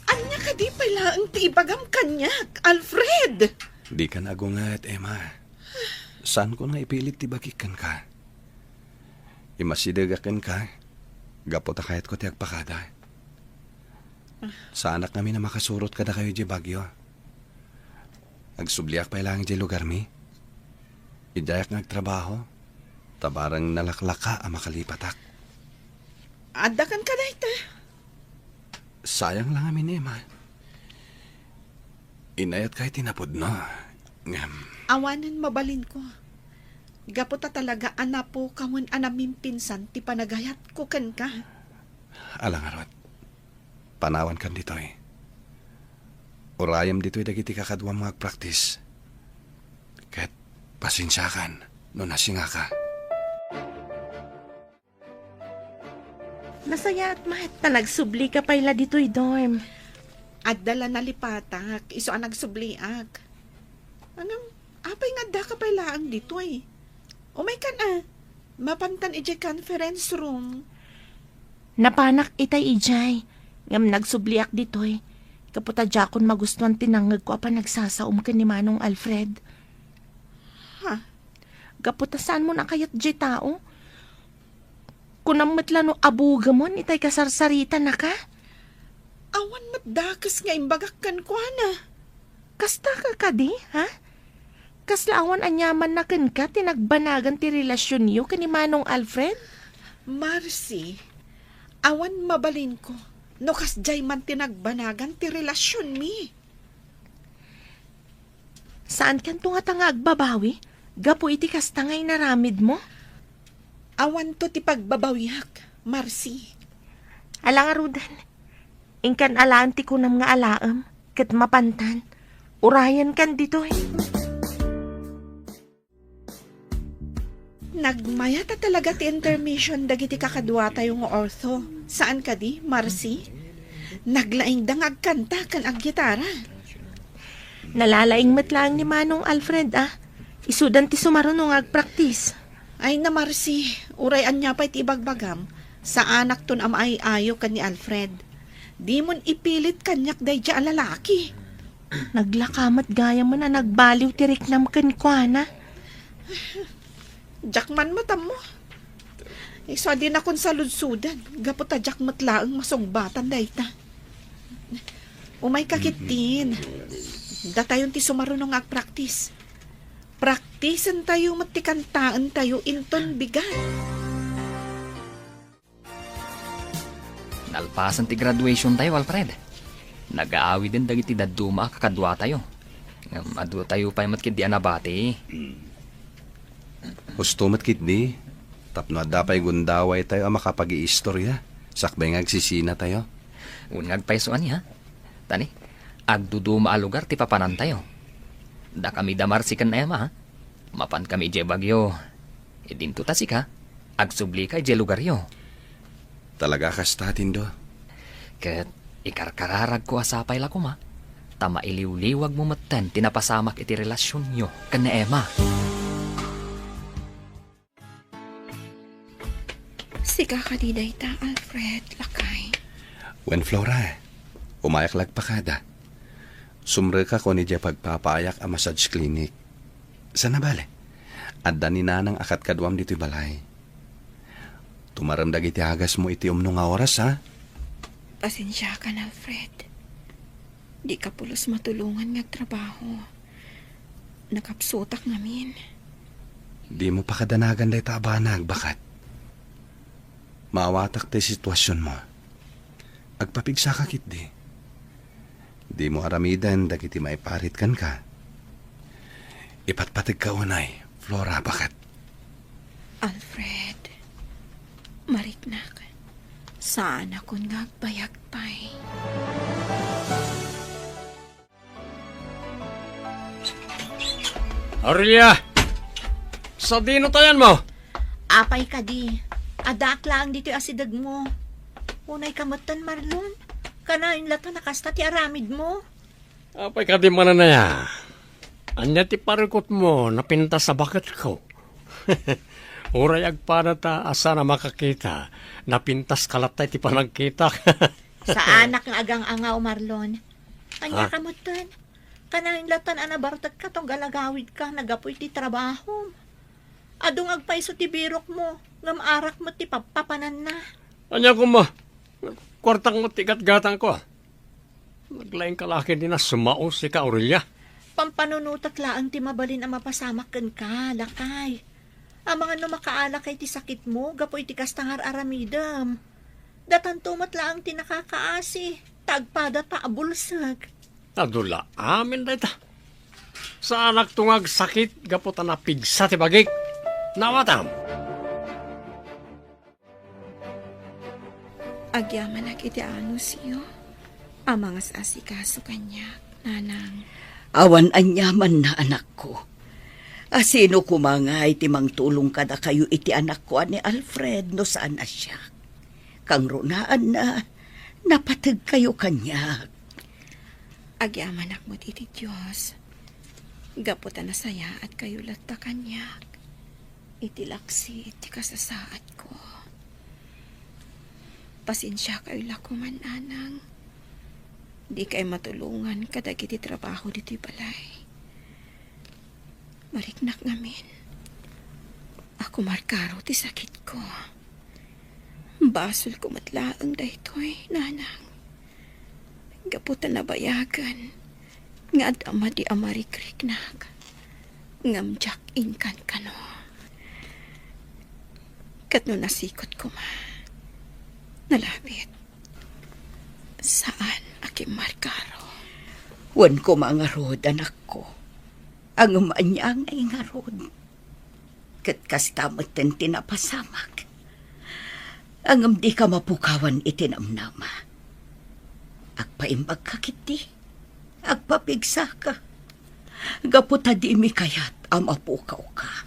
Anya ka di pala ang tiibagam kanyak, Alfred! Di ka nagungat, Emma. Saan ko na ipilit ti bagikan ka? Imasidegakan ka. Gapot a kayat ko ti agpakada. Sa anak kami na makasurot ka na kayo di bagyo. Agsubliak pa ilang di lugar mi. Idayak nagtrabaho. Tabarang nalaklaka ang makalipatak. Adakan ka na ita. Sayang lang amin, Emma. Inayat kahit tinapod, no? Awanan mabalin ko. Gaputa talaga anapo kamun anamin pinsan ti panagayat ko ken ka. Alang arot. Panawan kan dito eh. Urayam dito'y dagiti kakadwa mga practice. Kahit pasensyakan no nasinga ka. Nasaya at mahat na nagsubli ka pala dito'y dorm. At dala na lipatak, iso ang nagsubliak. Anong, apay nga da ka pailaang dito eh. Umay ka na, mapantan ije conference room. Napanak itay ijay. Ngam nagsubliak dito'y. Kaputa jakon magustuhan tinangag ko apa nagsasaum ka ni Manong Alfred. Ha? Kaputa saan mo na kayat jay tao? Kunam matlano abuga mo, itay kasarsarita na ka? Awan matdakas nga imbagak kan kwa na. Kasta ka ka di, ha? Kaslaawan anyaman na kan ka, tinagbanagan ti relasyon niyo ka ni Manong Alfred? Marcy, awan mabalin ko. No kasjay man tinagbanagan ti relasyon mi. Saan kan to nga tangag babawi? Gapo iti kastangay naramid mo? Awan to ti pagbabawiak, Marcy. Alang arudan, ingkan alaan ti kunam nga alaam, kat mapantan, urayan kan dito eh. Nagmayata talaga ti intermission dagiti kakadwa tayo nga ortho. Saan ka di, Marcy? Naglaing dangag kanta kan ag gitara. Nalalaing matlang ni Manong Alfred Isudan ti sumaro nung agpraktis. Ay na Marcy, urayan niya pa iti ibagbagam. Sa anak ton am ay ayo kan ni Alfred. Di mon ipilit kanyak day dya lalaki. Naglakamat gaya mo na nagbaliw ti riknam kan kwa na. Jakman matam mo. Isa din akong saludsudan. Gaputa jakmat laang masungbatan dayta. Umay kakitin. Datayon ti sumarunong agpraktis. Praktisan tayo matikantaan tayo inton bigat. Nalpasan ti graduation tayo, Alfred. Nag-aawi din dagiti daduma kakadwa tayo. Adu tayo pa matkid di anabati. Husto mat kitdi. Tapno dapay gundaway tayo ang makapag-iistorya. Sakbay nga agsisina tayo. Unngag paisoan niya. Tani, agduduma a lugar ti papanan tayo. Da kami damar si kan ema, ha? Mapan kami je bagyo. Idinto ta si ka, agsubli ka je lugar yo. Talaga kasta, Tindo. Ket ikarkararag ko asapay la ko ma. Tama iliw-liwag mo maten tinapasamak iti relasyon nyo kan na ema. Siga ka di dayta, Alfred, lakay. Wen Flora, umayak lagpakada. Sumre ka ko ni Jay pagpapayak a massage clinic. Sana bale? Adda ni nanang akat kadwam dito'y balay. Tumaramdag iti agas mo iti nga oras, ha? Pasensya ka na, Alfred. Di ka pulos matulungan ng trabaho. Nakapsutak namin. Di mo pa kadanagan day tabanag, bakat? Maawatak tayo sitwasyon mo. Agpapigsa ka kit di. Di mo aramidan dagiti maiparit kan ka. Ipatpatig ka unay, Flora, bakat? Alfred, mariknak. Saan ako nagbayag pa'y? Aurelia! Sa dino tayan mo? Apay ka di. Adak lang dito asidag mo. Unay kamatan, Marlon. Kanain lato nakasta ti aramid mo. Apay ka di mananaya. Anya ti parikot mo napinta sa bakat ko. Uray agpada ta asa na makakita. Napintas kalatay ti panagkita. Sa anak ng agang angaw, Marlon. Anya kamatan. Kanain latan anabartag ka tong galagawid ka. Nagapoy ti trabaho. Adong agpaiso ti birok mo. Ngam arak mo ti papanan na. Anya ko mo. Kwartang mo tigat-gatang ko. Naglaing kalaki din na sumao si ka, Aurelia. Pampanunutak laang ti mabalin ang mapasamakan ka, lakay. Ang mga numakaala kay ti sakit mo, gapoy ti kastangar aramidam. Datan tumat laang ti nakakaasi, tagpadat pa abulsag. Nadula, amin na ita. Sa anak tungag sakit, gapot na pigsa ti bagik. Nawatam. Agyaman na kiti ano siyo. Ang mga asikaso kanya, nanang. Awan anyaman na anak ko. Asino kumangay timang tulong kada kayo iti anak ko ni Alfred no saan na siya. Kang runaan na napatag kayo kanya. Agyaman ak mo titi Diyos. Gaputan na saya at kayo latta kanya. Itilaksi iti kasasaat ko. Pasensya kayo lakuman, nanang. Di kay matulungan kadag iti trabaho dito'y balay. Mariknak ngamin. Ako markaro ti sakit ko. Basol ko matlaang daytoy, nanang. Gaputan na bayagan. Nga adama di amarikrik-nak. Ngamjak inkan kano. Kat no nasikot ko ma. Nalapit. Saan aking markaro? Wan ko mga rod, anak ko. Ang umanyang ay nga rod. Kat kastamot ten tinapasamak. Ang di ka mapukawan itinamnama. Agpaimbag ka kiti. Agpapigsa ka. Gaputa di mi kayat amapukaw ka.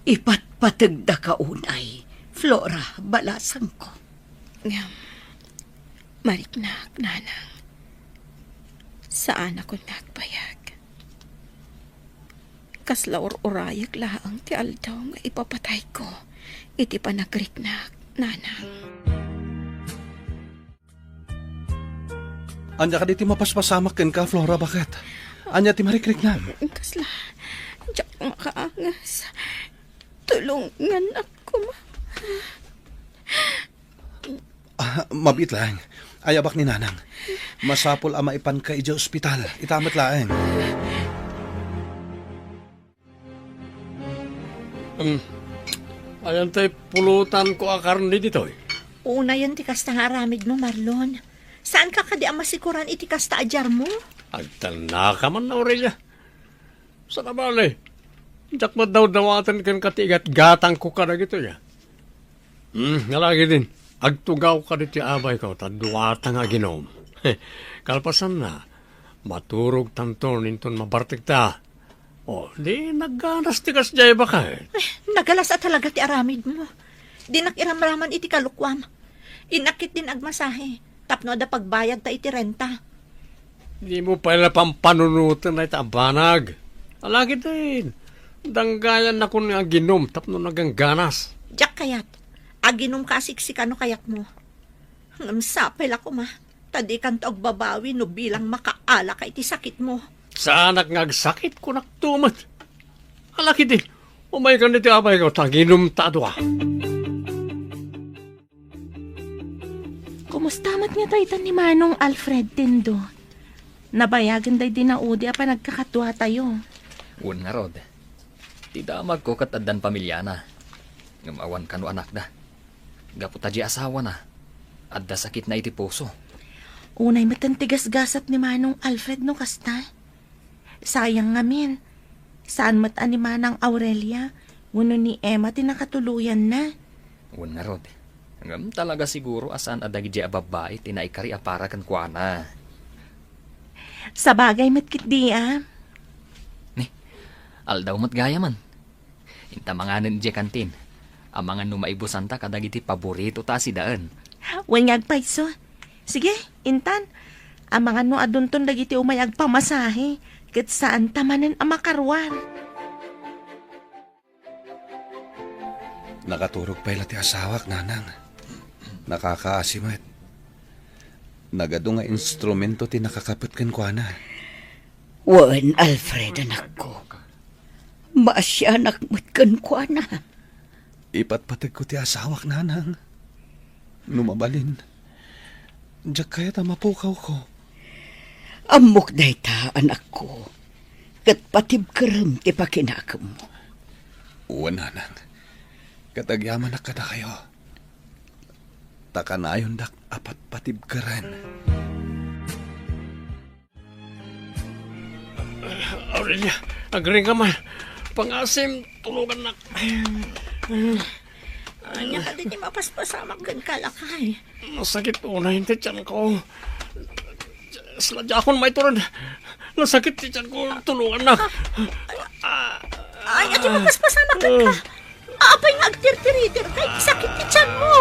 Ipatpatagda ka unay. Flora, balasang ko. Ngam, mariknak, nanang. Saan ako nagbayag? Kaslaor orayag laang ti aldaw nga ipapatay ko. Iti panagriknak, nanang. Anya ka diti mapaspasamak ken ka, Flora, bakat? Anya ti marikrik na. Kasla, diyak makaangas. Tulungan ako, ma. Mabit lang. Ayabak ni nanang. Masapol ama ipan ka ija ospital. Itamat laeng. Ayan tayo pulutan ko akarni dito eh. Una yan ti kasta nga aramid mo, Marlon. Saan ka kadi ang masikuran iti kasta ajar mo? Agtana ka man na, Aurelia. Sa nabali, jak mo daw dawatan kan katigat gatang ko ka na gito ya. Nalagi din, agtugaw ka dito abay ko, taduwata nga ginom. Kalpasan na, maturog tanto ninton mabartik ta. O, di nagganas tigas jay ba ka? Nagalas at talaga ti aramid mo. Di nakiramraman iti kalukwam. Inakit din agmasahe. Tapno da pagbayad ta iti renta. Di mo pala pampanunutan na itabanag. Alagi din. Danggayan na ko nga ginom, tapno nagangganas. Diyak kayat. Aginom ka siksikano kayak mo. Ngamsapel ako ma. Tadi kan to agbabawi no bilang makaala ka iti sakit mo. Saan nagsakit ko naktumat? Alaki din. Umay ka niti abay ko, taginom tadwa. Kumustamat nga tayo ni Manong Alfred Tindo? Nabayagan day din na udi apa nagkakatwa tayo. Un nga rod. Ti damag ko kat addan pamilya na. Ngamawan ka no anak da. Gaputa di asawa na. Adda sakit na iti puso. Unay matantigas-gasat ni Manong Alfred no kasta. Sayang nga min. Saan matan ni Manang Aurelia? Uno ni Emma tinakatuluyan na. Un nga rod. Ngam talaga siguro asan adagi di babae tinaikari apara kan kuana. Sa bagay matkit di Aldaw mat gaya man. Inta mga di kantin. Ang mga numaibusan ta kadagiti paborito ta si daan. Wanyag paiso. Sige, intan. Ang mga no adunton dagiti umayag pamasahe. Kat saan tamanin ang makarwar. Nakaturog pa ila ti asawak, nanang. Nakakaasimat. Nagado nga instrumento ti nakakapit kan kuana. Wan, Alfred, anak ko. Maasya anak mo't kan kuana. Ipatpatag ko ti asawak, nanang. Numabalin. Diyak kaya ta mapukaw ko. Amok day ta, anak ko. Kat patib karam ti pakinakam mo. Uwan, nanang. Katagyaman na kada kayo. Takanayon dak apat patib karan. Aurelia, agring ka man. Pangasim, tulugan na. Anya ka din mapaspasamak kan kalakay. Masakit unay ti tiyan ko. Sladya akong may turod. Nasakit ti tiyan ko, tulungan na. Ay, ati mapaspasamak kan ka. Apay nga agtirtiritir kay sakit ti tiyan mo.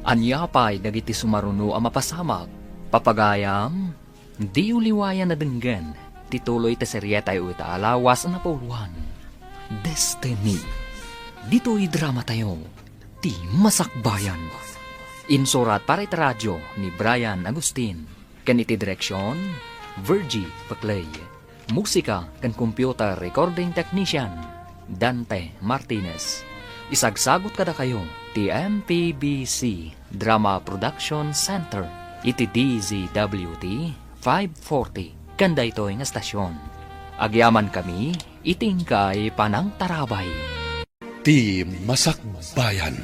Anyapay dagiti sumaruno ang mapasamak. Papagayam, di uliwayan na denggan. Tituloy ta serye tayo itaalawas na pauluhan. Destiny. Dito'y drama tayo. Ti Masakbayan. Insurat para iti radyo ni Brian Agustin. Kan iti direksyon, Virgie Paclay. Musika kan computer recording technician, Dante Martinez. Isagsagot kada kayo, ti MPBC Drama Production Center. Iti DZWT 540. Kanda ito nga stasyon. Agyaman kami, itingkay panang tarabay. Ti Masakbayan.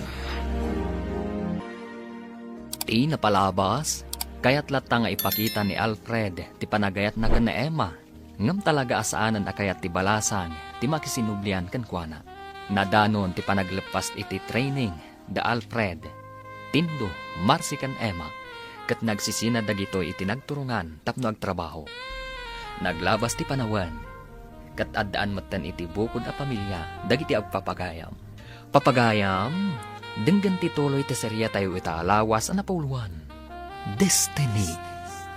Ti napalabas, kayat lata nga ipakita ni Alfred, ti panagayat na kan na Emma. Ngam talaga asaanan akayat ti balasang, ti makisinublian kan kuana. Nadanon ti panaglepas iti training, da Alfred. Tindo, Marcy kan Emma. Kat nagsisina dagito iti nagturungan tapno agtrabaho. Naglabas ti panawan. Kat addaan matan iti bukod a pamilya dagiti agpapagayam. Papagayam, denggan ti tuloy ti serya tayo itaalawas na pauluan. Destiny.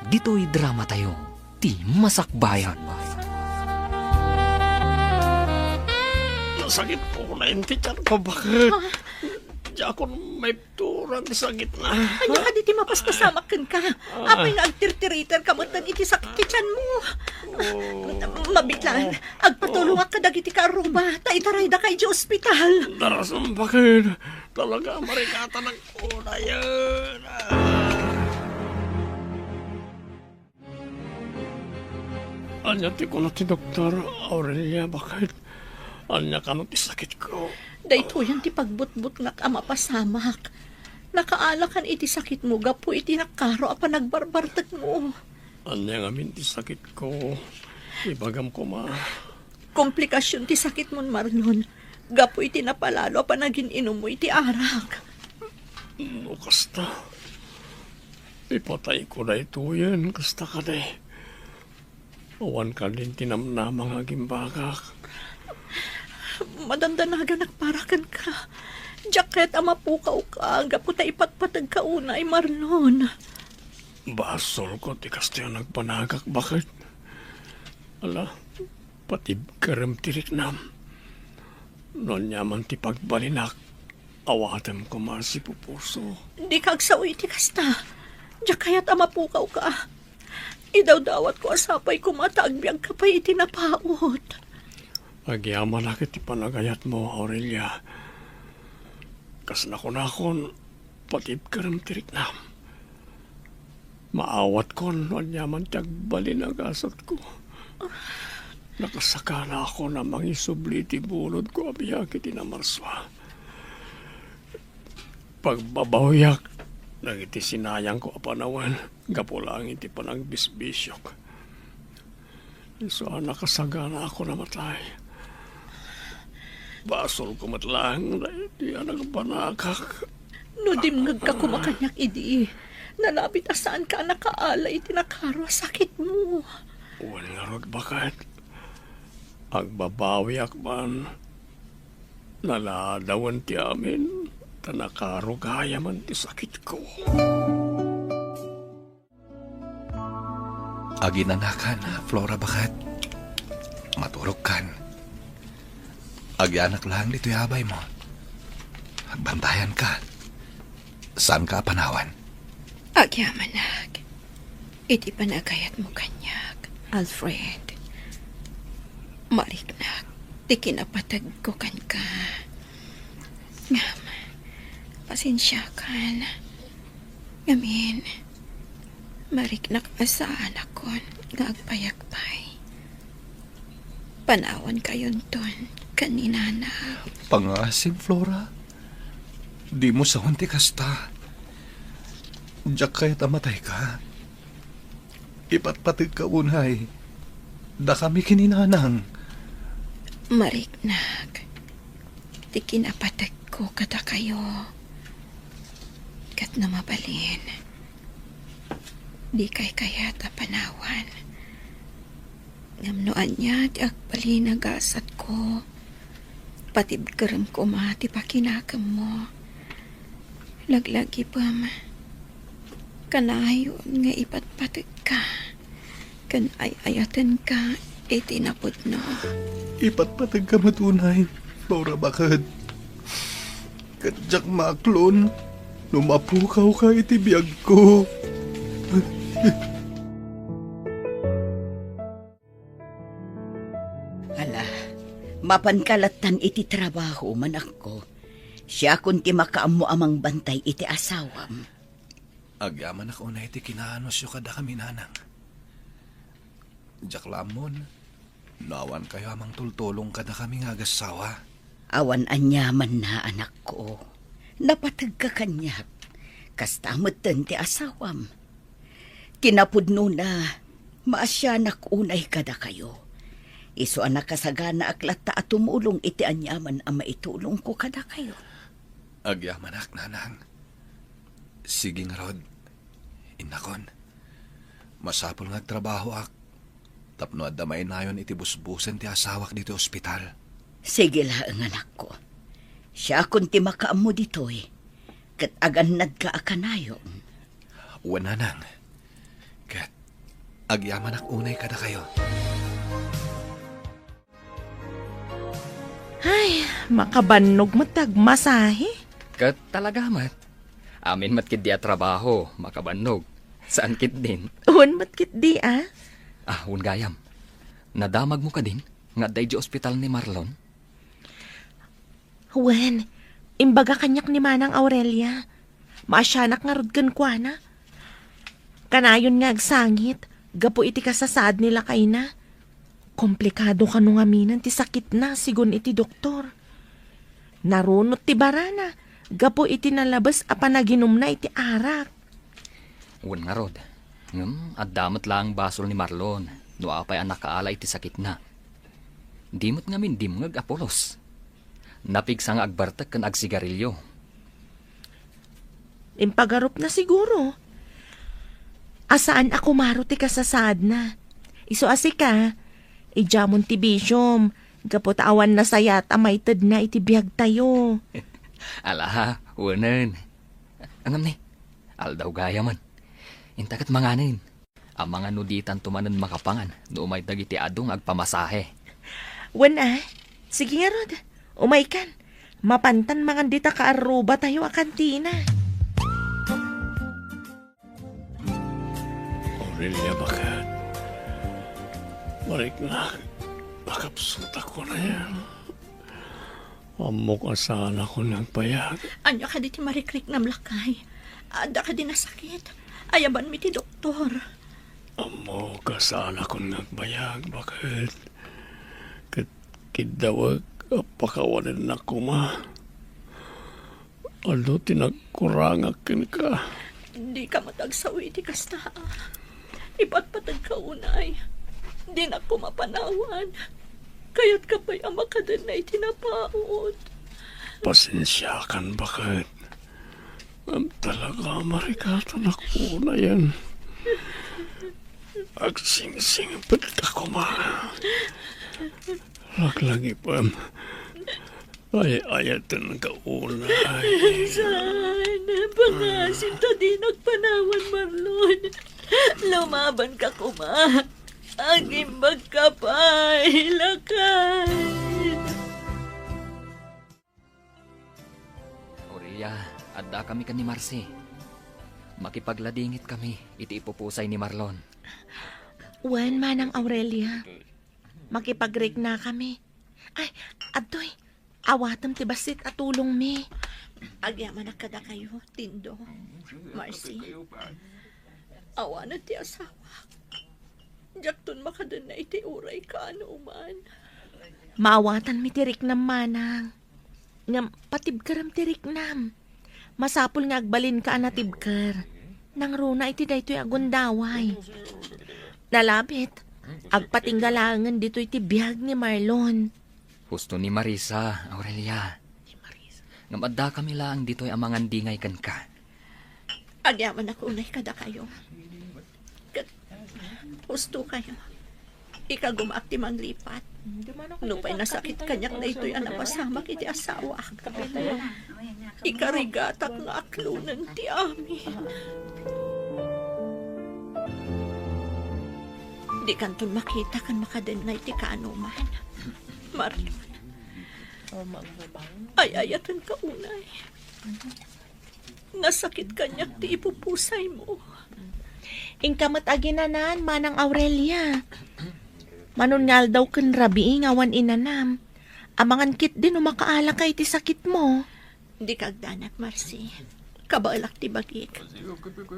Dito'y drama tayo. Ti Masakbayan. Nasakit po na yung tiyan ko. Bakit? Di ako may turan sa gitna. Anya ka di mapaspasamak kan ka. Apay nga agtirtiritir kamutan iti sakit ti tiyan mo. Mabiglan, agpatulong ka dagiti ka aruba. Taitaray da kay di ospital. Darasang bakit? Talaga marikata ng una yan. Anya ti ko na ti Dr. Aurelia, bakit? Anya ka no ti sakit ko. Dayto yan ti pagbutbut nga ka mapasamak. Nakaalakan iti sakit mo, gapo iti nakaro apa nagbarbartag mo. Anya nga min ti sakit ko. Ibagam ko ma. Komplikasyon ti sakit mo, Marlon. Gapo iti napalalo apa naging inom mo iti arak. No, kasta. Ipatay ko na ito yan. Kasta ka na eh. Awan ka din tinamnamang aging bagak. Madandanagan nagparakan ka. Jacket ama pukaw ka. Gapo ta ipatpatag ka unay, Marlon. Basol ko ti kasta yung nagpanagak. Bakit? Ala, pati karam tirik nam. Non yaman ti pagbalinak. Awatem ko masi pupuso. Di kagsaw iti kasta. Jakayat ama pukaw ka. Idawdawat ko asapay kumatagbiag ka pa iti napaot. Agyaman akit ti panagayat mo, Aurelia. Kas nakon, patib karam tirik nam. Maawat kon, wanyaman tiyag balinagasat ko. Nakasaka na ako na mangisubli ti bunod ko abiyag iti namarswa. Pagbabawiyak, nagiti sinayang ko apanawan, gapulang iti panagbisbisyok. So, nakasaga na ako namatay. Basol ko matlang na iti nagpanakak. No dimngag ka kumakanyak idi. Nalabit asaan ka nakaala iti nakaro sakit mo. Uwan nga rod bakit? Agbabawi akman. Naladawan ti amin. Tanakarugaya man ti sakit ko. Aginanakan, Flora, bakit? Maturog kan. Agyanak lang dito yabay mo. Bantayan ka. Saan ka panawan? Agyamanag. Iti panagayat mo kanyak, Alfred. Mariknak, ti kinapatag ko kan ka. Ngam, pasensya kan. Ngamin, mariknak asaan akon nga agpayagpay. Panawan kayon ton kaninana. Pangasing, Flora. Di mo sa hunti kasta. Diyak kaya't amatay ka. Ipatpatig ka unay. Da kami kininanang. Mariknak, ti kinapatag ko kada kayo. Kat na mabalin. Di kay kaya tapanawan. Ngamnoan niya ti agbalin nagasat ko. Patibkaram ko ti pakinakam mo. Laglagi pa ma. Kanayon nga ipatpatag ka. Kan ayatan ka itinapod no. Ipatpatag ka matunay. Flora, bakit? Kadyak maklon. Lumapukaw ka itibiyag ko. Hala, mapankalatan iti trabaho man ako. Siya kunti makaammo amang bantay iti asawam. Agyaman ako na iti kinaanos yung kada kami nanang. Diyak lamon. Nawan kayo amang tultulong kada kami nga agasawa. Awan anyaman na anak ko. Napatag ka kanyak. Kastamot ti asawam. Kinapudno na, maasyanak unay kada kayo. Iso anak kasagana aklat ta at tumulong iti anyaman ang maitulong ko kada kayo. Agyaman ak, nanang. Sige nga rod. Inakon. Masapol nga trabaho ak. Tapno at damay nayon iti busbusan ti asawak dito ospital. Sige lang anak ko. Siya kunti makaammo ditoy. Kat aganad ka akanayon. Wananang. Kat agyaman ak unay kada kayo. Ay, makabanog matag masahe. Kat talaga mat. Amin matkid di trabaho, makabanog. Saan kit din? Uwan matkit di ah. Ah, gayam. Nadamag mo ka din? Nga day di ospital ni Marlon? Wen, imbaga kanyak ni Manang Aurelia. Maasyanak nga rod kwa na. Kanayon nga agsangit, gapo iti kasasad nila kay na. Komplikado ka nung aminan ti sakit na, sigon iti doktor. Narunot ti barana, Gapo iti nalabas apa naginom na iti arak. Uwan nga rod. At damot lang basol ni Marlon. No apay ang nakaala iti sakit na. Dimot nga min dimngag Apolos. Napigsa nga agbartak kan agsigarilyo. Impagarup na siguro. Asaan ako maruti ka sa saad na. Iso asi ka, ijamon ti bisyom. Gapot awan na sayat amay ted na iti biyag tayo. Ala, uwanan. Angam ni, aldaw gaya man. Intakat manganin. Ang mga nuditan tumanan makapangan, no umay dagiti adong agpamasahe. Wana, sige nga rod. Umay kan. Mapantan mga dita kaaruba tayo a kantina. Aurelia, bakit? Balik na. Nakapsut ako na yan. Amok asaan ako nagpayag. Anya ka di ti marikrik na mlakay. Ada ka di nasakit. Ayaban mi ti doktor. Amok asaan ako nagpayag. Bakit? Kidawag apakawanan na ko ma. Ano tinagkurangakin ka? Di ka matagsawi ti kasta. Ipatpatag ka unay. Di na ko mapanawan. Kaya't kapay ang makadan na itinapaot. Pasensya kan bakit? Ang talaga marikatan ako na yan. Agsing-sing pilit ako ma. Laglagi pa. Ay-ayatan ka unay. Sana, pangasin to di nagpanawan, Marlon. Lumaban ka kuma. Agimbag ka pa, hilakay. Aurelia, adda kami kan ni Marcy. Makipagladingit kami, iti ipupusay ni Marlon. Wan manang Aurelia. Makipag-break na kami. Ay, adoy. Awatam ti basit at tulong mi. Agyaman na kada kayo, Tindo. Marcy. Awanan ti asawa. Jakton makadan na iti uray ka ano man. Maawatan mi tirik nam manang. Ngam patibkaram tirik nam. Masapul nga agbalin ka anatibkar. Nang runa iti daytoy agundaway. Nalabit. Agpatinggalangan dito iti biyag ni Marlon. Husto ni Marisa, Aurelia. Ngam adda kami lang dito'y amangan dingay kan ka. Agyaman ako unay kada kayo. Husto kayo. Ika gumakti mang lipat. Lupay nasakit kanyak na ito'y anapasamak iti asawa. Ika rigatak nga aklunan ti ami. Di kanton makita kan makaden na iti kaanuman. Marlon. Ay-ayatan ka unay. Nasakit kanyak ti ipupusay mo. Ingkamat aginanan manang Aurelia. Manungal daw ken rabi ngawan inanam. Amangan kit din umakaala kay ti sakit mo. Di kagdanak, Marcy. Kabalak ti bagik.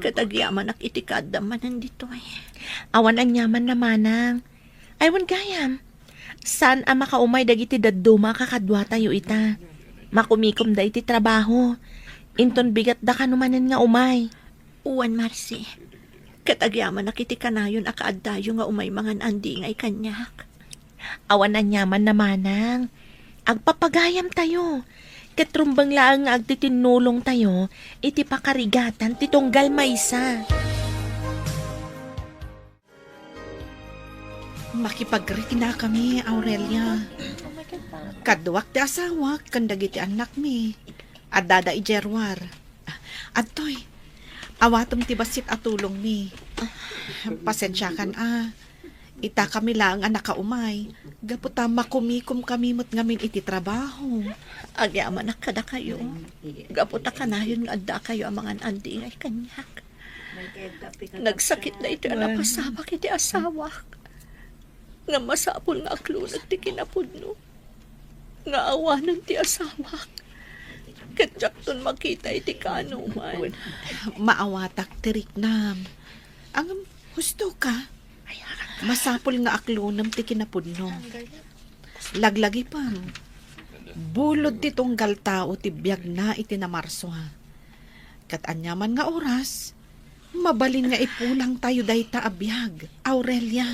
Katagyaman ak iti kaddaman nandito ay. Awan ang yaman na manang. Aywan gayam. San ang makaumay dagiti dadduma kakadwa tayo ita. Makumikom da iti trabaho. Inton bigat da kanumanan nga umay. Uwan, Marcy. Katagyaman ak iti kanayon akaaddayo nga umay mangan anding ay kanyak. Awan ang yaman na manang. Agpapagayam tayo. Katrumbang laang nga agtitinulong tayo, iti pakarigatan titonggal maysa. Makipag-break na kami, Aurelia. Kaduwak ti asawa, kandag iti anak mi. Adada ijerwar. Adtoy, awatom ti basit at tulong mi. Pasensya kan Ita kami lang ang nakaumay. Gaputa makumikom kami mo't ngamin iti trabaho. Agyaman na kada kayo. Gaputa kanayon nga adda kayo ang mga anding ay kanyak. Nagsakit na ito ang napasabak iti asawa. Nga masapol nga aklunag ti kinapudno. Nga awanan ti asawa. Katjakton makita iti kanuman. Maawatak tirik nam. Ang husto ka. Masapol nga aklunam ti kinapudno. Laglagi pa. Bulod ti tunggal tao ti biyag na iti na Marso ha. Kat anyaman nga oras, mabalin nga ipulang tayo dayta a biyag, Aurelia.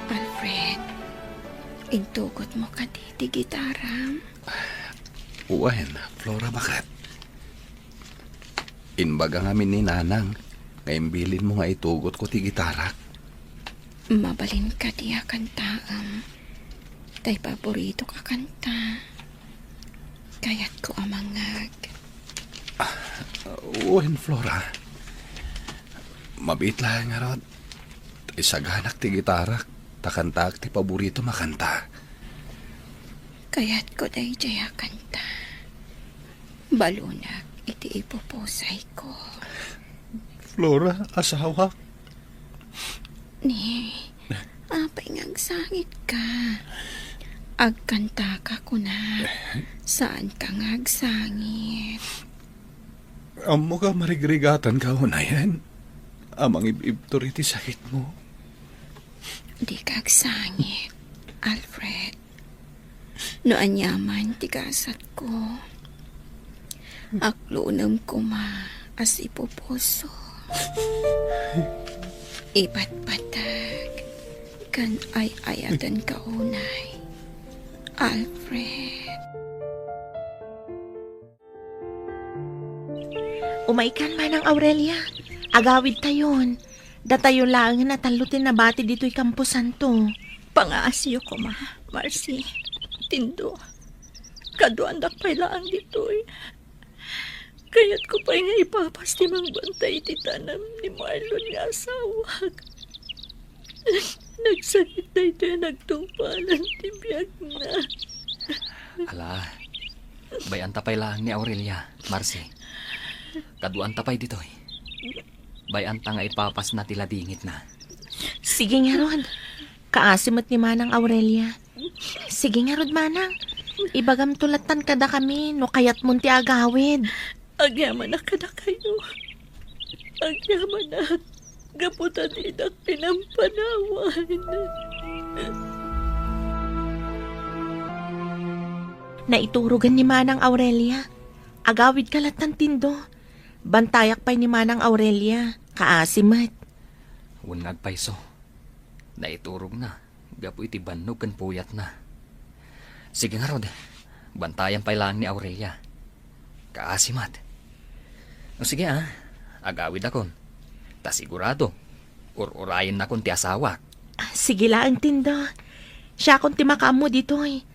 Alfred, intugot mo ka di gitara. Uwan, Flora, bakit? Inbaga ngamin ni Nanang, ngayon bilin mo nga itugot ko ti gitara. Mabalin ka di kantaam. Tay paborito ka kanta. Kaya't ko amangag. Uwan, Flora. Mabit lang nga rod. Isaganak ti gitara, takantak ti paborito makanta. Kaya't ko day jaya kanta. Balunag iti ipupusay ko. Flora, asawa. Ni, apay ngagsangit ka. Agkanta ka ko na. Saan ka ngagsangit? Amo ka marigrigatan ka unayan. Amang ibibtor iti sakit mo. Di kagsangit, Alfred. No anyaman tigasat ko. Aklunam ko ma as ipupuso. Ipatpatag kan ay ayatan ka unay, Alfred. Umaikan man ang Aurelia. Agawid tayon. Datayo lang na talutin na bati dito'y Campo Santo. Pangaasyo ko, ma. Marcy. Tindo. Kaduandak pa'y laang dito'y. Kaya't ko pa'y nga ipapastimang bantay ti tanam ni Marlon nga asawa. Nagsakit na ito yung nagtungpalan ti biyag na. Ala, bayan tapay lang ni Aurelia, Marcy. Kaduan tapay ditoy. Bayan ta nga ipapas na tila dingit na. Sige nga, Rod. Kaasimot ni Manang Aurelia. Sige nga, Rod, Manang. Ibagam tulatan kada kami, no kayat munti agawid. Agyaman na kada kayo. Agyaman na. Gaputan inak pinampanawan. Naiturugan ni Manang Aurelia. Agawid kalatan tindo. Bantayak pa'y ni Manang Aurelia. Kaasimat. Unag paiso. Naiturog na. Gapo iti banog kan puyat na. Sige nga, Rod. Bantayan pa'y lang ni Aurelia. Kaasimat. O sige agawid akon. Ta sigurado. Urayin na kon ti asawa. Sige lang, tindo. Siya kung timakam mo dito'y.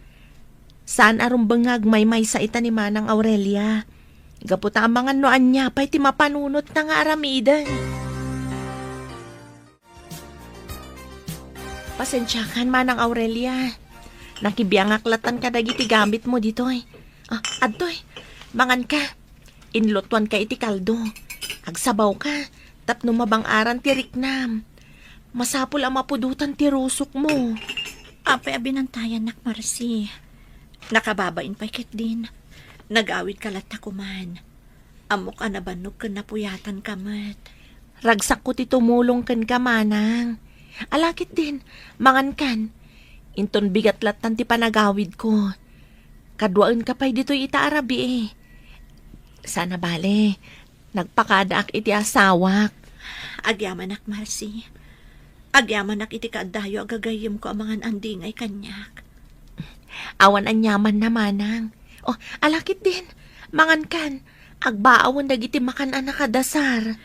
Saan arumbangag may sa ita ni Manang Aurelia? Gaputa ang mga noan niya pa'y timapanunot na nga aramidan. Pasensyakan, Manang Aurelia. Nakibiyangaklatan ka dagiti gamit mo dito'y. Adtoy, mangan ka. Inlutuan ka iti kaldo. Agsabaw ka. Tapno mabang-aran ti riknam. Masapul ang mapudutan ti rusok mo. Apay abinantayan nak Marcy. Nakababain pa'y ket din. Nagawid kalat na kuman. Amok anabanog ka napuyatan kamat. Ragsak ko ti tumulong kan ka, Manang. Alakit din, mangan kan. Inton bigat latan ti panagawid ko. Kadwaan ka pa'y dito'y itaarabi Sana bale, nagpakadaak iti asawak. Agyaman nak Marcy. Agyaman nak iti kaadayo agagayim ko ang mga andingay kanyak. Awan anyaman na, Manang. Alakit din, mangan kan. Agbaawan dagiti makan anak kadasar.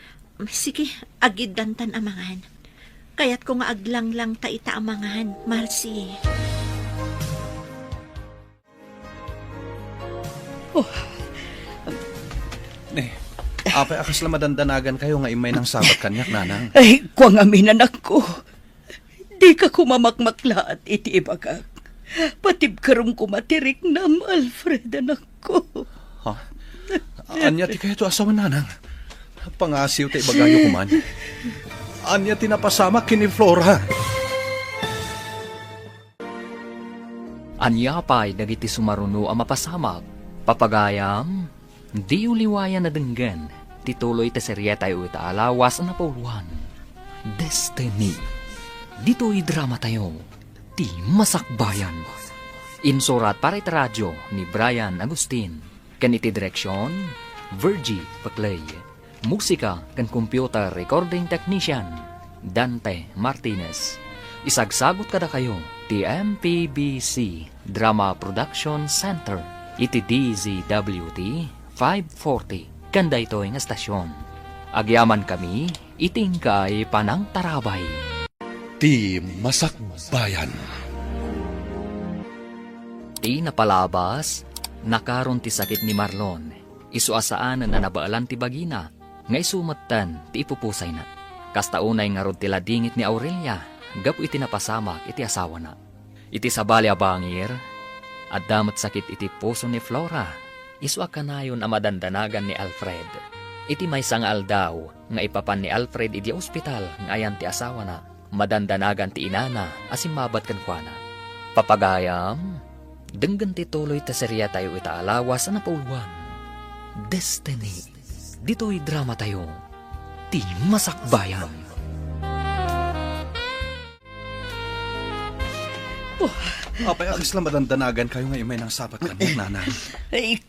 Sige, agiddantan amangan. Kaya't ko nga aglang-lang ta ita amangan, Marcy. Apay akas lang madandanagan kayo nga imay ng sabat kanyak, Nanang. Ay, kuwang amin anak ko. Di ka kumamakmaklaat iti ibagak. Patib karong kumatirik nam, Alfred, anak ko. Ha? Anya ti kayo to asawa, Nanang. Pangasiw ti ibagayo kuman. Anya ti napasama kini Flora. Anya pa'y dagiti sumaruno ang mapasamak. Papagayam, di uliwayan na denggan. Tituloy ta serye tayo itaalawas na pauluhan. Destiny. Dito'y drama tayo. Ti ti Masakbayan. Insurat para iti radyo ni Brian Agustin. Kan iti direksyon, Virgie Paclay. Musika kan computer recording technician, Dante Martinez. Isagsagot kada kayo ti MPBC Drama Production Center. Iti DZWT 540. Kanda ito nga estasyon. Agyaman kami, itingkay panang tarabay. Ti Masakbayan. Ti napalabas, nakaron ti sakit ni Marlon. Isuasaan na nabaalan ti bagina, nga isumatan ti ipupusay na. Kastaunay nga rod ti ladingit ni Aurelia, gapu iti napasamak iti asawa na. Iti sabali abangir, at damat sakit iti puso ni Flora, iswa kanayon ang madandanagan ni Alfred. Iti may sangal daw, nga ipapan ni Alfred iti ospital, nga ayan ti asawa na, madandanagan ti inana, asimabat kan kuana. Papagayam, denggan ti tuloy ta serya tayo itaalawa sa napauluan. Destiny, dito'y drama tayo, ti Masakbayan. Apay akis lang madandanagan kayo nga imay ng sapat kami, nanang. Ay,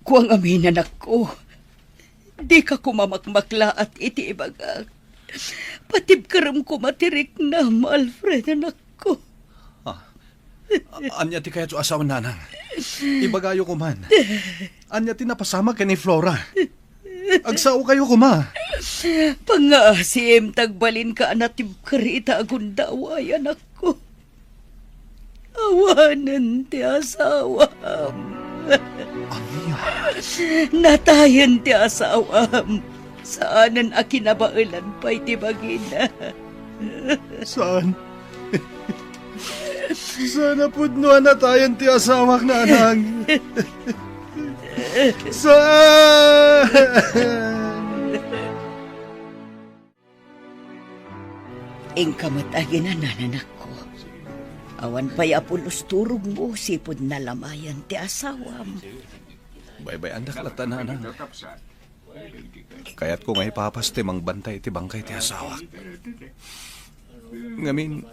kuwang amin anak ko. Di ka kumamakmakla at iti ibagag. Patib karam ko matirik na, Alfred, anak ko. Anya ti kaya asawa nanang. Ibagayo ko man. Anya ti napasama ka ni Flora. Agsao kayo kuma. Pangasim, tagbalin ka anatib karita agundaway, anak ko. Awanan ti asawam. Anya? Natayan ti asawam. Saanan a kinabailan pa'y ti bagina. Saan? Sana pudnuan na tayo ti asawak nanang. Saan? Ingkamatagin na nananak ko. Awan pa'y apulos turog mo, sipod na lamayan ti asawam. Bye-bye, andak lata nanang. Kaya't ko ngay papaste mang bantay ti bangkay ti asawak. Ngamin,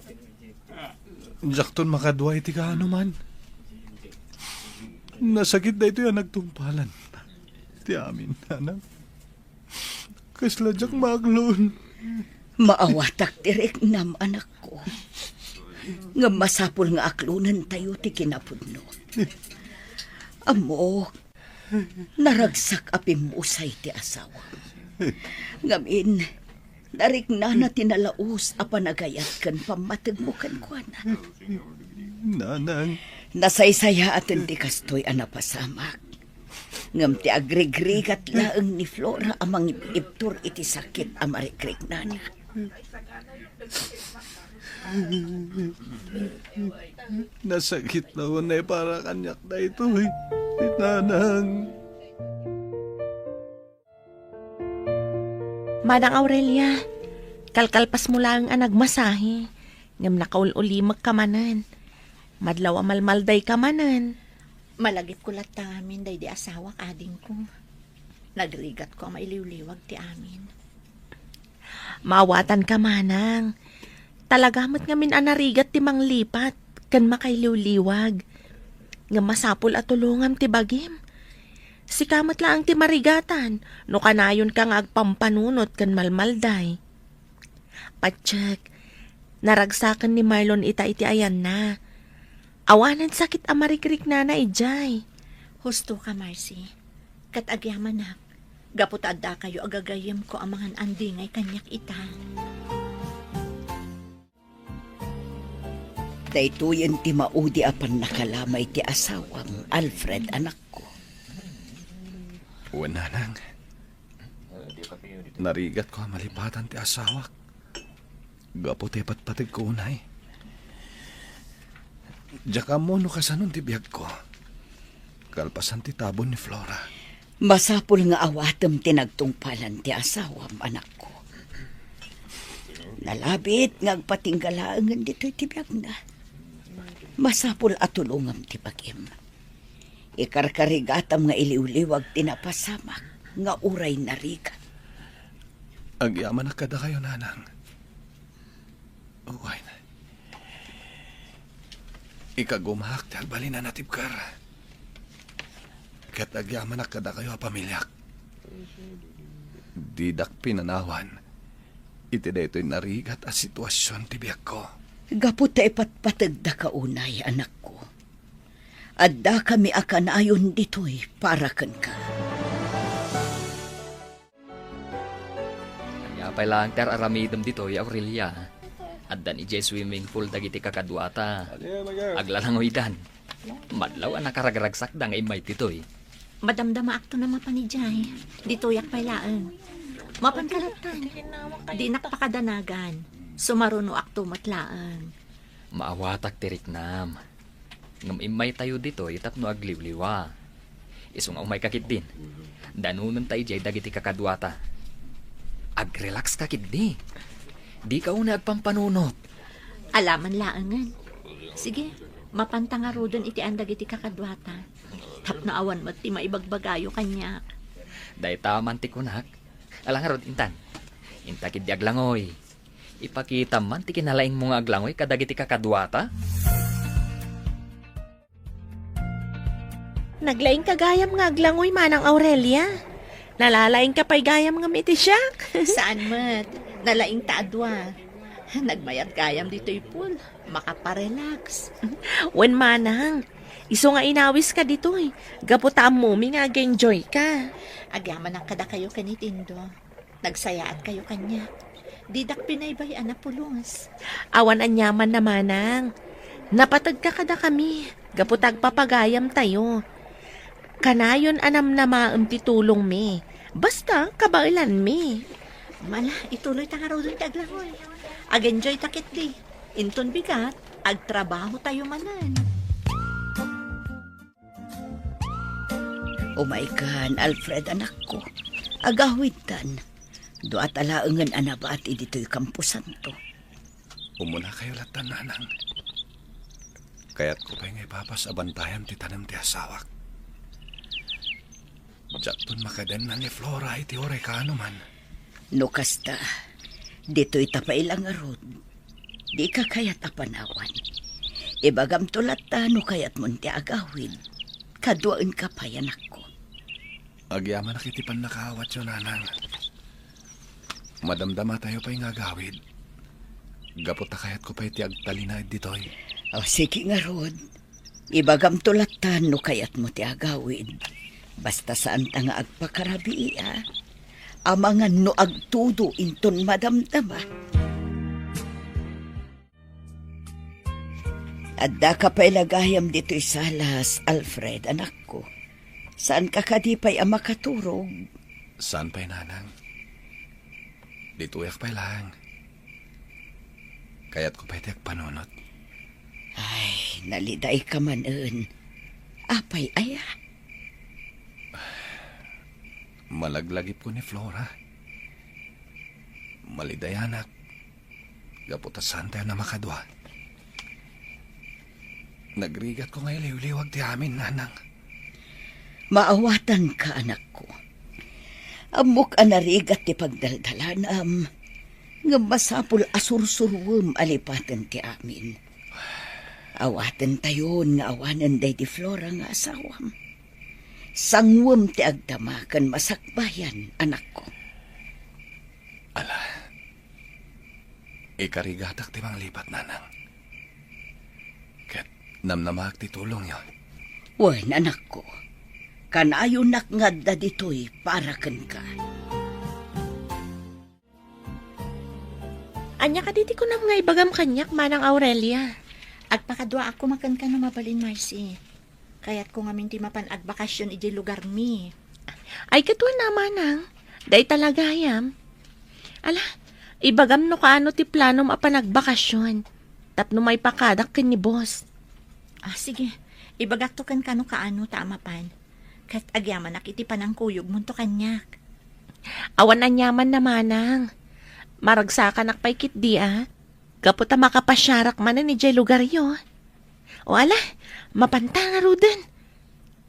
jakton makadway ti kaano man. Nasakit na ito yung nagtumpalan. Ti amin, nanang. Kasladyak maglon. Maawatak direk nam anak ko. Nga masapul nga aklunan tayo ti kinapudno. Amo, naragsak apimusay ti asawa. Ngamin, narik na tinalaos a panagayat kan pamatag mo kan kuana. Nanang. Nasaysaya atin ti kastoy anapasamak. Ngam ti agrigrigat laeng ni Flora amang iptur iti sakit amarikrik nana. Nasakit na unay para kanyak na ito eh. Nanang. Manang Aurelia, kalkalpas mo lang ang nagmasahe. Ngam nakaul-ulimag ka manan. Madlaw amalmalday ka manan. Malagip ko latamin day di asawak ading ko. Nagrigat ko ang mailiwliwag ti amin. Maawatan ka manang. Talagamat ngamin anarigat ti manglipat. Kan makailiwliwag. Nga masapul at tulungam ti bagim. Sikamat lang ti marigatan. No kanayon ka nga agpampanunot kan malmalday. Patsyak, naragsakan ni Marlon ita iti ayan na. Awanan sakit amarikrik na na ijay. Husto ka, Marcy. Kat agyaman na. Gapot adda kayo agagayam ko ang mga andingay kanyak ita. Daytoyen ti maudi apan nakalamay ti asawam, Alfred, anak ko. Uwan, nanang. Narigat ko ang malipatan ti asawak. Gapo ti patpatig ko unay. Diyaka mo no kasanon ti biyag ko. Kalpasan ti tabon ni Flora. Masapul nga awatem tinagtungpalan ti asawam, anak ko. Nalabit ngagpatinggalaangan dito'y ti biyag na. Masapul atulungam ti bagim. Ikarkarigatam nga iliwliwag tinapasamak nga uray narigat. Agyaman na kada kayo, nanang. Uway na. Ikagumahak ti agbali na natibkar. Ket agyaman na kada kayo a pamilyak. Didak pinanawan. Iti daytoy narigat a sitwasyon ti biyak ko. Gaputa ipatpatag da kaunay, anak ko. Adda kami akan ayon ditoy para kan ka. Yapay lang ter aramidem dito, Aurelia. Addan ije swimming pool dagiti kakadwata. Aglalangoy dan. Madlaw ang nakaragragsak da nga imay titoy. Madamdama akto na mapanijay. Dito yak pailaan. Mapankalatan. Di nakpakadanagan. Sumaruno akto matlaan. Maawatak tirik nam. Ngam imay tayo dito, itapno agliwliwa. Isong ang may kakit din. Danunan tayo jay dagiti kakadwata. Agrelax kakit di. Di ka una agpampanunot. Alaman laangan. Sige, mapantanga rodon iti andag iti kakadwata. Tapno awan mo ti maibagbagayo kanya. Day taman ti kunak. Alang rod intan. Intakid di aglangoy. Ipakita man ti kinalaing mga aglangoy kadagiti kakadwata. Naglaing kagayam nga aglangoy manang Aurelia. Nalalaing ka pa'y gayam nga miti siya. Saan mat? Nalaing taadwa. Nagmayat gayam dito'y pool. Makaparelax. Wen manang, iso nga inawis ka dito'y. Gaputa mo mi nga enjoy ka. Agyaman ang kada kayo kanitindo. Nagsayaat kayo kanya. Didak pinaybay anapulos. Awan anyaman na manang. Napatag ka kada kami. Gaputag papagayam tayo. Kanayon anam na maamti tulong mi. Basta kabailan mi. Mala, ituloy ta nga raw doon taglangoy. Ag-enjoy takit di. Inton bigat, agtrabaho tayo manan. Umaikan, Alfred, anak ko. Agawitan. Doat alaangan anabat dito'y kampusan to. Umuna kayo latan, nanang. Kaya't ko pa ngay papas abantayan ti tanam ti asawak. Jatun makaden na ni Flora iti orekano man. No kasta, dito'y tapailang arod. Di ka kayat apanawan. Ibagam tulata no kayat mo ti agawid. Kaduan ka pa yan ako. Agyaman nakitipan nakawat yun, nanang. Madamdama tayo pa'y ngagawid. Gapot na kayat ko pa'y ti agtalinay dito'y. O sige nga rod. Ibagam tulatan no kayat mo ti agawid. Basta saan ta nga agpakarabi amangan no agtudo inton madamdama. Adda ka pa'y lagayam dito'y salas, Alfred, anak ko. Saan ka kadipay ang makaturog? Saan pa'y, nanang? Dito yak pa'y lang. Kaya't ko pa'y tiyak panunot. Ay, naliday ka manen. Apay aya. Malaglagip ko ni Flora. Malidayanak. Gaputasan tayo na makadwa. Nagrigat ko ngay liwliwag ti amin, nanang. Maawatan ka, anak ko. Amok anarigat ti pagdaldalanam. Nga masapul asursurwem alipatan ti amin. Awaten tayon nga awanan day ti Flora nga asawam. Sangwem ti agdamakan masakbayan, anak ko. Ala, ikarigatak ti mga lipat, nanang. Ket namnamak ti tulong yon. Wen, anak ko. Kanayo nakngad da dito'y para ken ka. Anya ka diti ko na mga ibagam kanyak manang Aurelia. Agpakadwa ako makan ka no mabalin, Marcy. Kaya't ko ngamin ti mapan agbakasyon iti lugar mi. Ay katuan na manang. Day talagayam. Ala, ibagam no kaano ti planom apan nagbakasyon. Tapno may pakadak ken ni boss. Sige. Ibagat to kan kano kaano tama pan. Kat agyaman nakitipan ang kuyog munto kanyak. Awan na nyaman na manang. Maragsakan akpay kit di Gaputa makapasyarak man ni jay lugar yo. O ala, mapantanga ruden.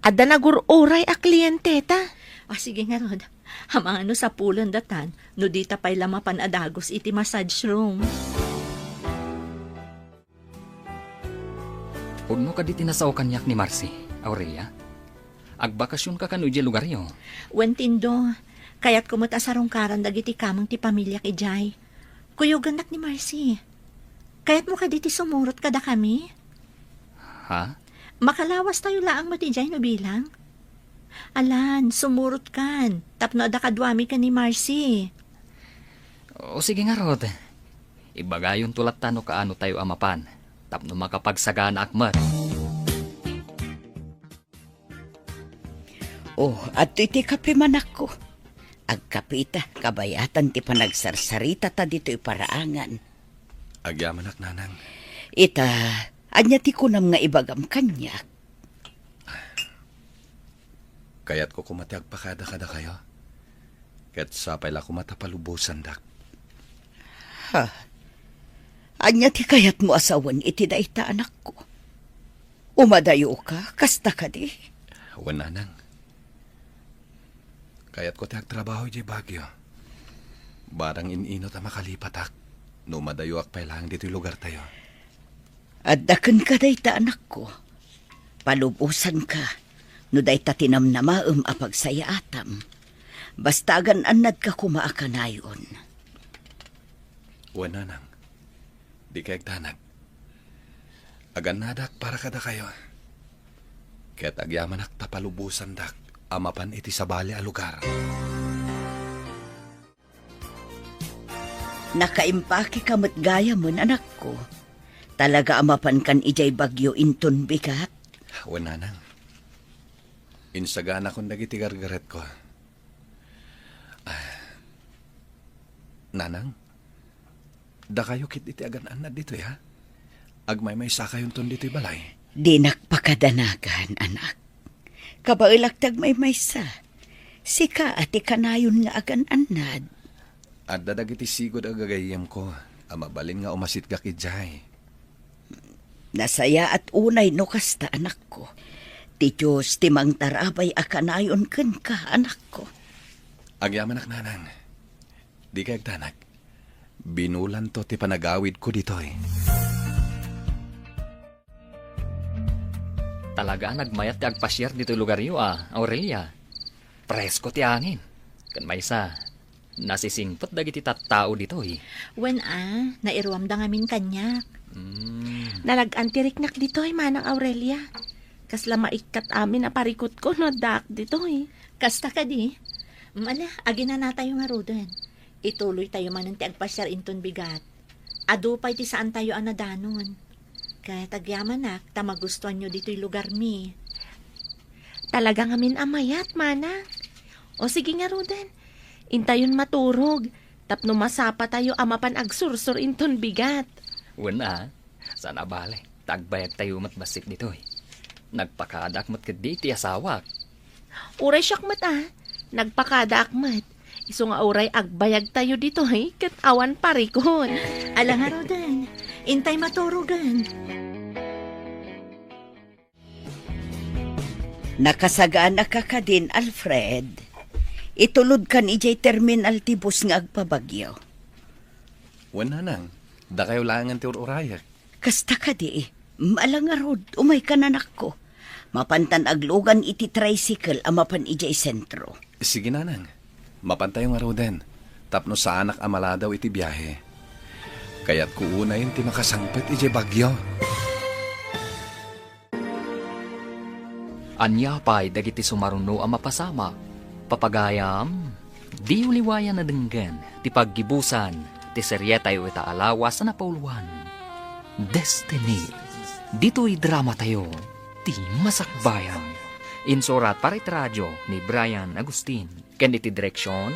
Adda nagururay a kliyenteta. Sige nga rod. Hamano sa pulan datan, no dita pa'y lamapan adagos iti massage room. Pudno ka di tinasaw kanyak ni Marcy, Aurelia. Agbakasyon ka kanu iti lugar yo. Wentindo, kaya't kumuta sa rongkaran dagiti kamang ti pamilya ijay. Kuyog anak ni Marcy. Kaya't mo ka di ti sumurot kada kami. Ha? Makalawas tayo laang matijay no bilang. Alan, sumurot kan. Tapno ada kadwami ka ni Marcy. O sige nga, Rod. Ibagayon tulat tano kaano tayo amapan. Tapno makapagsagana akmat. Oh, at iti kapimanak ko. Agkapita, kabayatan ti panagsarsarita ta dito'y paraangan. Agyaman ak nanang. Ita, anya ti kunam nga ibagam kanyak. Kaya't ko kumatiag pakada-kada kayo. Kaya't sapay la kumatapalubusan dak. Ha? Anya ti kayat mo asawan iti daita anak ko. Umadayo ka, kasta ka di. Wan nanang. Kaya't ko tiag trabaho di Bagyo. Barang inino ta makalipatak. No madayo ak pailang dito'y lugar tayo. Addaken ka daita anak ko. Palubusan ka. No dayta tinamnamaem apagsaya atam. Bastagan anad ka kumaakanayon. Wan nanang. Di kayag tanag. Agan nadak para kada kayo. Kaya't agyaman ak tapalubusan dak. Amapan iti sabali a lugar. Nakaimpaki kamot gaya mo, anak ko. Talaga amapan kan ijay bagyo inton bigat. Wan nanang. Insagana kong dagiti gargaret ko. Nanang, da kayo kit iti agan anad dito ya? Agmay may sakayon ton dito'y balay. Di nakpakadanagan, anak. Kabailagtag may maysa. Sika ati kanayon nga agan anad. At dadagiti sigod agagayam ko. Amabalin nga umasit ka kijay. Nasaya at unay no kasta, anak ko. Ti Diyos timang tarabay akanayon ken ka, anak ko. Agyaman ak nanang. Di kayag tanag. Binulan to ti panagawid ko dito'y. Talaga nagmayat ti agpasyar dito lugar yo Aurelia. Presko ti angin. Kan maysa, nasisingpot dagiti tattao dito eh. Wen nairuam da ngamin kanyak. Nalagantiriknak dito manang Aurelia. Kasla maikat amin na parikot ko no dak dito Kasta ka di. Mala, agin na tayo nga roden. Ituloy tayo manan ti agpasyar inton bigat. Adupay ti saan tayo anadanon. Kaya tagyaman nak, tamagustuhan nyo dito'y lugar mi. Talaga ngamin amayat, mana. O sige nga, Roden. Intayon maturog. Tapno masapa tayo amapan agsursur inton bigat. Wala, sana bale. Tagbayag tayo matbasik dito eh. Nagpakadak mat kadi ti asawak. Uray siyak mat Nagpakada akmat. Iso nga uray agbayag tayo dito kat awan parikon. Ala nga Roden, intay maturugan. Nakasagaan na ka din, Alfred. Itulod kan ijay terminal tibus nga agpabagyo. Wan nanang. Da kayo langan ti urayak. Kasta ka di, malangarod, umay ka nanak ko. Mapantan aglugan iti tricycle amapan ijay sentro. Sige nanang. Mapantayo nga roden. Tapno sa anak amala daw iti biyahe. Kaya't kuunayin ti makasangpet iti bagyo. Anya pa'y dagiti sumaruno ang mapasama. Papagayam, di uliwayan na denggan, ti paggibusan, ti seryetay o itaalawas na napauluan. Destiny, dito'y drama tayo, ti masakbayan. Insurat para iti radyo ni Brian Agustin. Ken iti direksyon,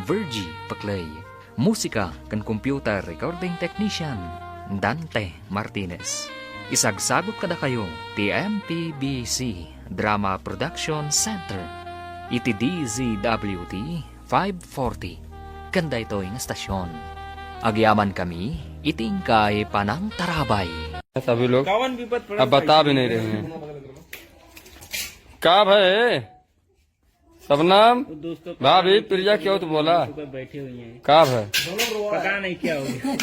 Virgie Paclay. Musika ken computer recording technician, Dante Martinez. Isagsagot kada kayo, ti MPBC Drama Production Center. Iti DZWT 540. Kanda ito'y nga stasyon. Agyaman kami, itingkay panang tarabay. सभी लोग अब बता भी नहीं रहे हैं कब है सबनाम भाभी प्रिया क्यों तो बोला कब है पता नहीं क्या हो गया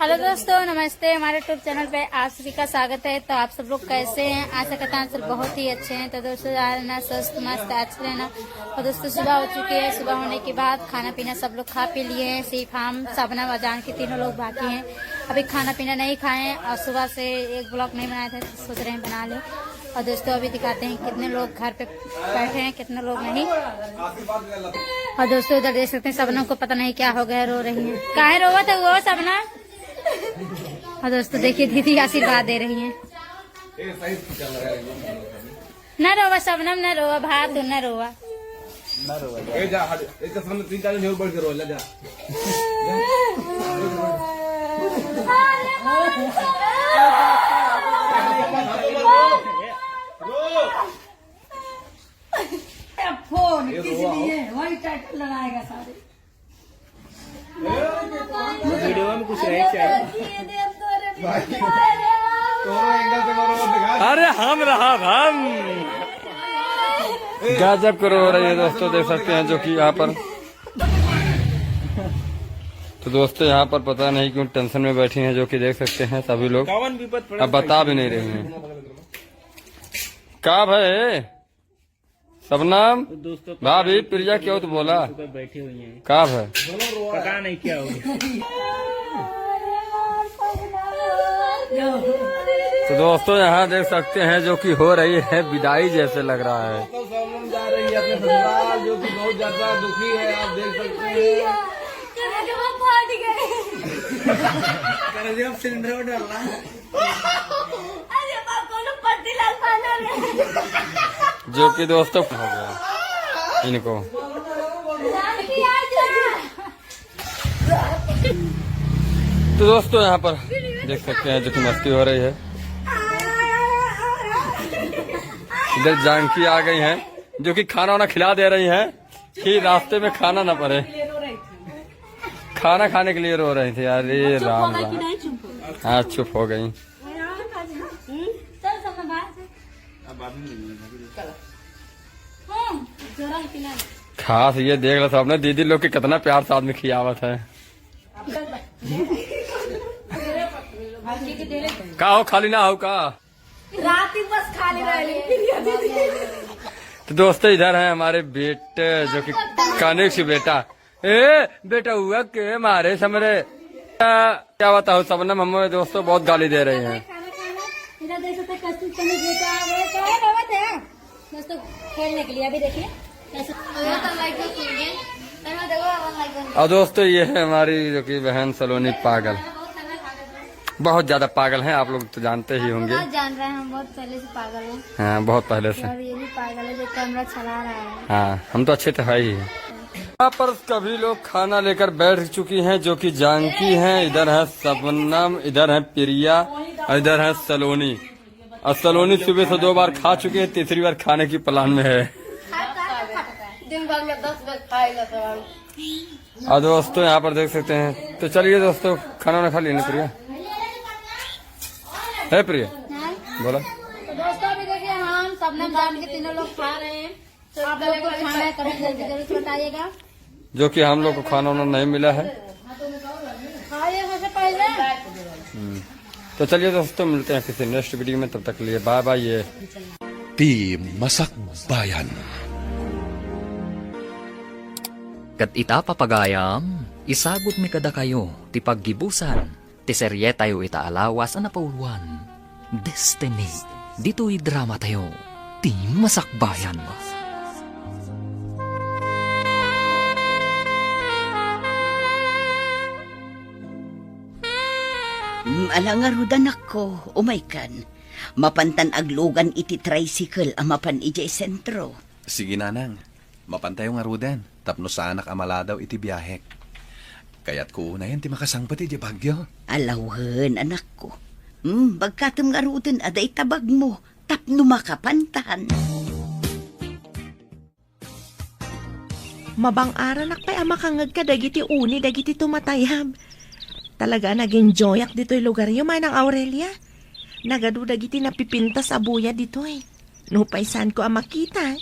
हेलो दोस्तों, नमस्ते। हमारे यूट्यूब चैनल पे आप सभी का स्वागत है। तो आप सब लोग कैसे हैं? आशा करता हूँ सब बहुत ही अच्छे हैं। तो दोस्तों यार ना स्वस्थ मस्त अच्छे रहना। और दोस्तों सुबह हो चुकी है। सुबह होने के बाद खाना पीना सब लोग खा पी लिए हैं। सिर्फ हम सबना वजान के तीनों लोग बाकी हैं। अभी खाना पीना नहीं खाए हैं और सुबह से एक ब्लॉग नहीं बनाए थे, तो सोच रहे हैं बना लें। और दोस्तों अभी दिखाते हैं कितने लोग घर पे बैठे हैं, कितने लोग नहीं। और दोस्तों उधर देख सकते हैं सबनों को पता नहीं क्या हो गया, रो रही है। काहे रोवा था वो सबना? और दोस्तों देखिए दीदी आशीर्वाद दे रही हैं। न रोवा सबनम, न रोवा भात, न रोवा। फोन किस लिए? वही टाइटल लगाएगा सारे वीडियो में कुछ रहे क्या? अरे हम रहा हम गजब करो हो रही है दोस्तों, देख सकते हैं जो कि यहाँ पर। तो दोस्तों यहाँ पर पता नहीं क्यों टेंशन में बैठी हैं, जो कि देख सकते हैं सभी लोग। अब बता भी नहीं रही हैं। का भाई सबनाम भाभी प्रिया क्यों तो बोला बैठी हुई हैं। का भाई पता नहीं क्या हो तो दोस्तों यहाँ देख सकते हैं जो कि हो रही है विदाई जैसे लग रहा है। तो सब जा रही है अपने ससुराल, जो कि बहुत ज्यादा दुखी है। आप देख सकते हैं सिलेंडर डालना जो कि दोस्तों हो गया इनको। तो दोस्तों यहाँ पर देख सकते हैं जो कि मस्ती हो रही है। इधर जानकी आ गई हैं, जो कि खाना वाना खिला दे रही हैं कि रास्ते में खाना ना पड़े। खाना खाने के लिए रो रही थी। अरे राम राम। हाँ चुप हो गई। खास ये देख लो सबने दीदी लोग के कितना प्यार साथ में खियावत है। का हो खाली ना हो का? रात ही बस खाली रह। तो दोस्तों इधर है हमारे बेटे, जो कि कानिक से बेटा। ए बेटा हुआ के मारे समरे क्या बताओ सबनम, हमें दोस्तों बहुत गाली दे रही हैं। इधर देख सकते दोस्तों खेलने के लिए। अभी देखिए और दोस्तों ये है हमारी जो कि बहन सलोनी पागल, बहुत ज्यादा पागल हैं। आप लोग तो जानते ही होंगे। जान रहे हैं, हम बहुत पहले से पागल हैं। हाँ बहुत पहले से। और ये भी पागल है जो कैमरा चला रहा है। हाँ हम तो अच्छे तो है ही। यहाँ पर सभी लोग खाना लेकर बैठ चुकी हैं, जो कि जानकी हैं, इधर है सबनम, इधर है प्रिया और इधर है सलोनी। और सलोनी सुबह से 2 बार खा चुके हैं, तीसरी बार खाने की प्लान में है। दिन भर में 10 बार खाएगा। और दोस्तों यहाँ पर देख सकते हैं। तो चलिए दोस्तों खाना वाना खा लिया प्रिया? है प्रिया बोला। तो दोस्तों अभी देखिए हम सबने जान के तीनों लोग खा रहे हैं। तो आप लोग को खाना है कभी जल्दी जरूर बताइएगा। जो कि हम लोग को खाना वाना नहीं मिला है। खाइए सबसे पहले। तो चलिए दोस्तों मिलते हैं किसी नेक्स्ट वीडियो में, तब तक के लिए बाय बाय। ये Team Masak Bayan. Kat ita papagayam, isagot mi kada kayo, ti paggibusan, ti serye tayo itaalawas na pauluan. Destiny, dito'y drama tayo, ti masakbayan. Alangarudan ako, umaykan. Mapantan aglugan iti tricycle amapan ijay sentro. Sige nanang, mapantay yung arudan. Tapno sa anak amala daw iti biyahek. Kaya't ko unayan ti makasangpat iti bagyo. Alawhen, anak ko. Bagkatam ngarudan aday tabag mo. Tapno makapantan. Mabang-aran akpay amakangag ka dagiti uni dagiti tumatayab. Talaga nag-enjoy ak dito'y lugar yung manang Aurelia. Nagadu dagiti napipintas abuya dito'y. Nupaysan ko amakita.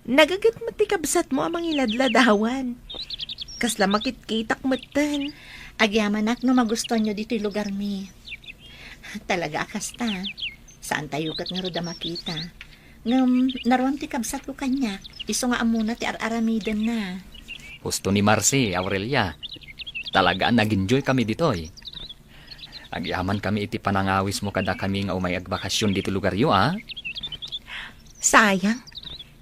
Nagagat matikabsat mo amang iladladawan. Kasla makitkitak matan. Agyamanak no magustuhan nyo dito'y lugar mi. Talaga akasta. Saan tayo kat nga roda makita? Ngam, naruan ti kabsat ko kanyak. Iso nga amuna ti ar-aramiden na. Gusto ni Marcy, Aurelia. Talagaan nag-enjoy kami ditoy. Agyaman kami iti panangawis mo kada kami nga umay agbakasyon dito lugar yo, ah. Sayang.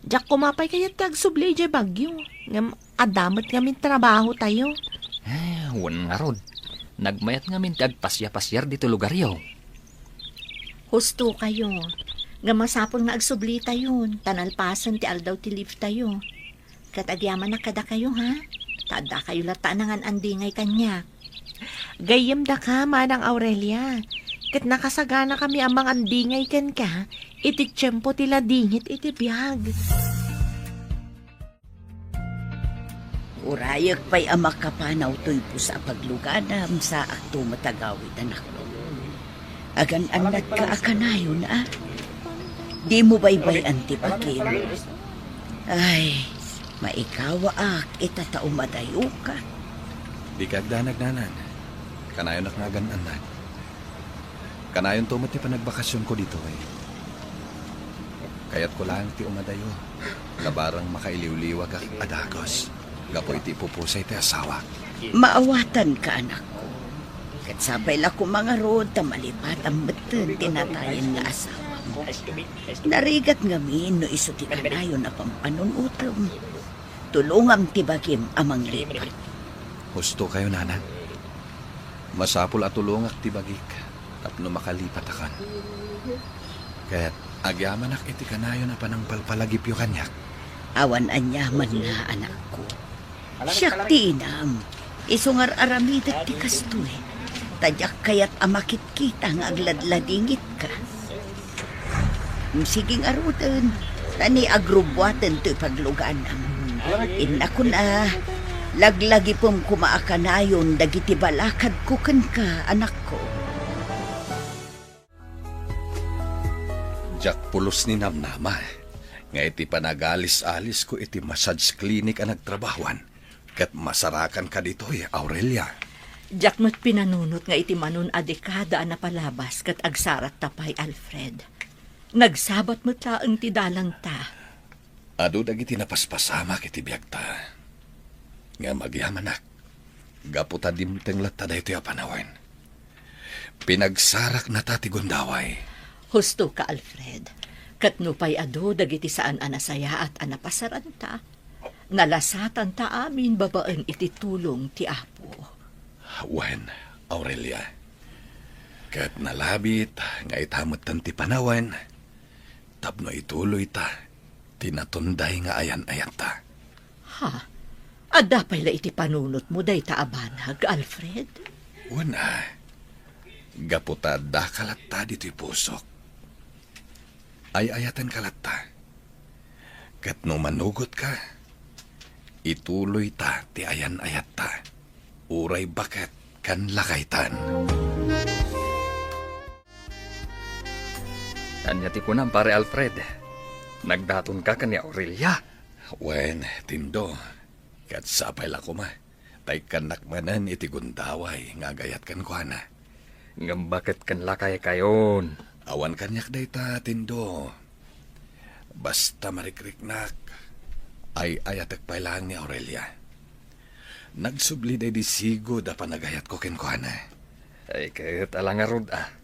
Diyak kumapay kaya tag-sublay jay bagyo. Ngam, adamat kami trabaho tayo. Wan nga rod. Nagmayat ngamin ti agpasya-pasyar dito lugar yo. Husto kayo. Nga masapol nga agsubli tayo. Tanalpasan ti aldaw ti lift tayo. Katagyaman na kada kayo, ha? Tada kayo lata nangan andingay kanyak. Gayam da ka, Manang Aurelia. Kat nakasagana kami amang andingay kan ka, iti tiyempo tila dingit iti biyag. Urayak pa'y amak kapanaw to'y po sa pagluganam sa akto matagawid anak ko. Agan anat ka akanayon, ah. Di mo baybay antipakin. Ay, maikawa ak, itatao madayo ka. Di kagdanag-nanan. Kanayon ak nga ganan. Kanayon tumat ti panagbakasyon ko dito eh. Kaya't ko lang ti umadayo. Labarang makailiw-liwag ak adagos. Gapoy ti pupusay ti asawa. Maawatan ka, anak ko. Kat sabay la ko mga rod, tamalipat ang beton tinatayan nga asawa mo. Narigat ngamin no iso ti kanayon na pampanunutom. Tulungam ti bagim amang lipat. Husto kayo, nanan. Masapul at tulungak ti bagik. Tapno makalipat akan. Kaya't agyaman ak iti kanayon na panang palpalagip yu kanyak. Awan anyaman na, anak ko. Siyak ti inam. Isungar aramidat ti kastoy. Tadyak kaya't amakit kita nga agladladingit ka. Siging arutan. Tani agrubwatan to'y pagluganam. Ina ko na. Laglagi pong kumaakanayon dagiti balakad ko kan ka, anak ko. Jack pulos ni namnama. Nga iti panagalis-alis ko iti massage clinic ang nagtrabahuan. Kat masarakan ka dito Aurelia. Jack mo't pinanunot nga iti manon a dekada na palabas kat agsarat tapay Alfred. Nagsabat mo't laang ti dalang ta. Ado dagiti napaspasama kiti biyagta. Nga magyamanak. Gaputa dimteng latta da ito yapanawen. Pinagsarak na tati gundaway. Husto ka, Alfred. Katnupay ado dagiti saan anasaya at anapasaran ta. Nalasatan ta amin babaan iti tulong ti Apo. Wen, Aurelia. Kat nalabit nga itamutan ti panawen. Tapno ituloy ta. Tinatunday nga ayan-ayan ta. Ha? Adda pala iti panunot mo day ta abanag, Alfred? Una. Gaputa da kalatta dito'y pusok. Ay-ayatan kalatta. Kat no manugot ka, ituloy ta ti ayan-ayat ta. Uray baket kan lakaytan. Anya ti kunam pare Alfred. Nagdaton ka ni Aurelia. Wen, tindo. Kat sapay la kuma. Tay kanakmanan iti gundaway nga gayat kan kuana. Ngam bakit kan lakay kayon? Awan kanyak day ta, tindo. Basta marikriknak. Ay ayatek pa lang ni Aurelia. Nagsubli day di sigo da panagayat ko kenkuana. Ay kahit alang arod ah.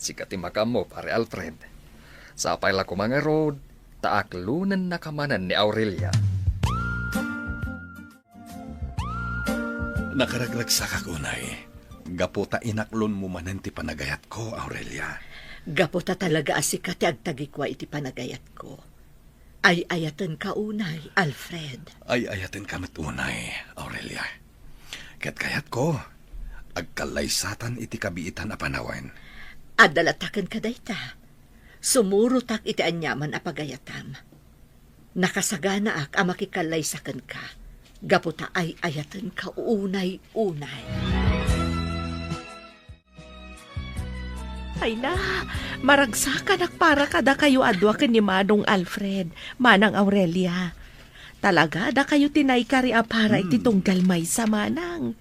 Sikati makamo pare Alfred. Sapay la ko mga rod, taaklunan na kamanan ni Aurelia. Nakaraglag sa kakunay. Gaputa inaklon mo manan ti panagayat ko, Aurelia. Gaputa talaga asikati agtagikwa iti panagayat ko. Ay ayatan ka unay, Alfred. Ay ayatin ka matunay, Aurelia. Ket kayat ko, agkalaysatan iti kabiitan a panawen. Adalataken ka dayta. Sumurutak iti anyaman a pagayatam. Nakasagana ak a makikalaysaken ka. Gaputa ay ayatan ka unay-unay. Ay na, maragsakan ak para kada kayo adwa ken ni Manong Alfred, Manang Aurelia. Talaga da kayo tinay kari a para iti tunggal may sa manang.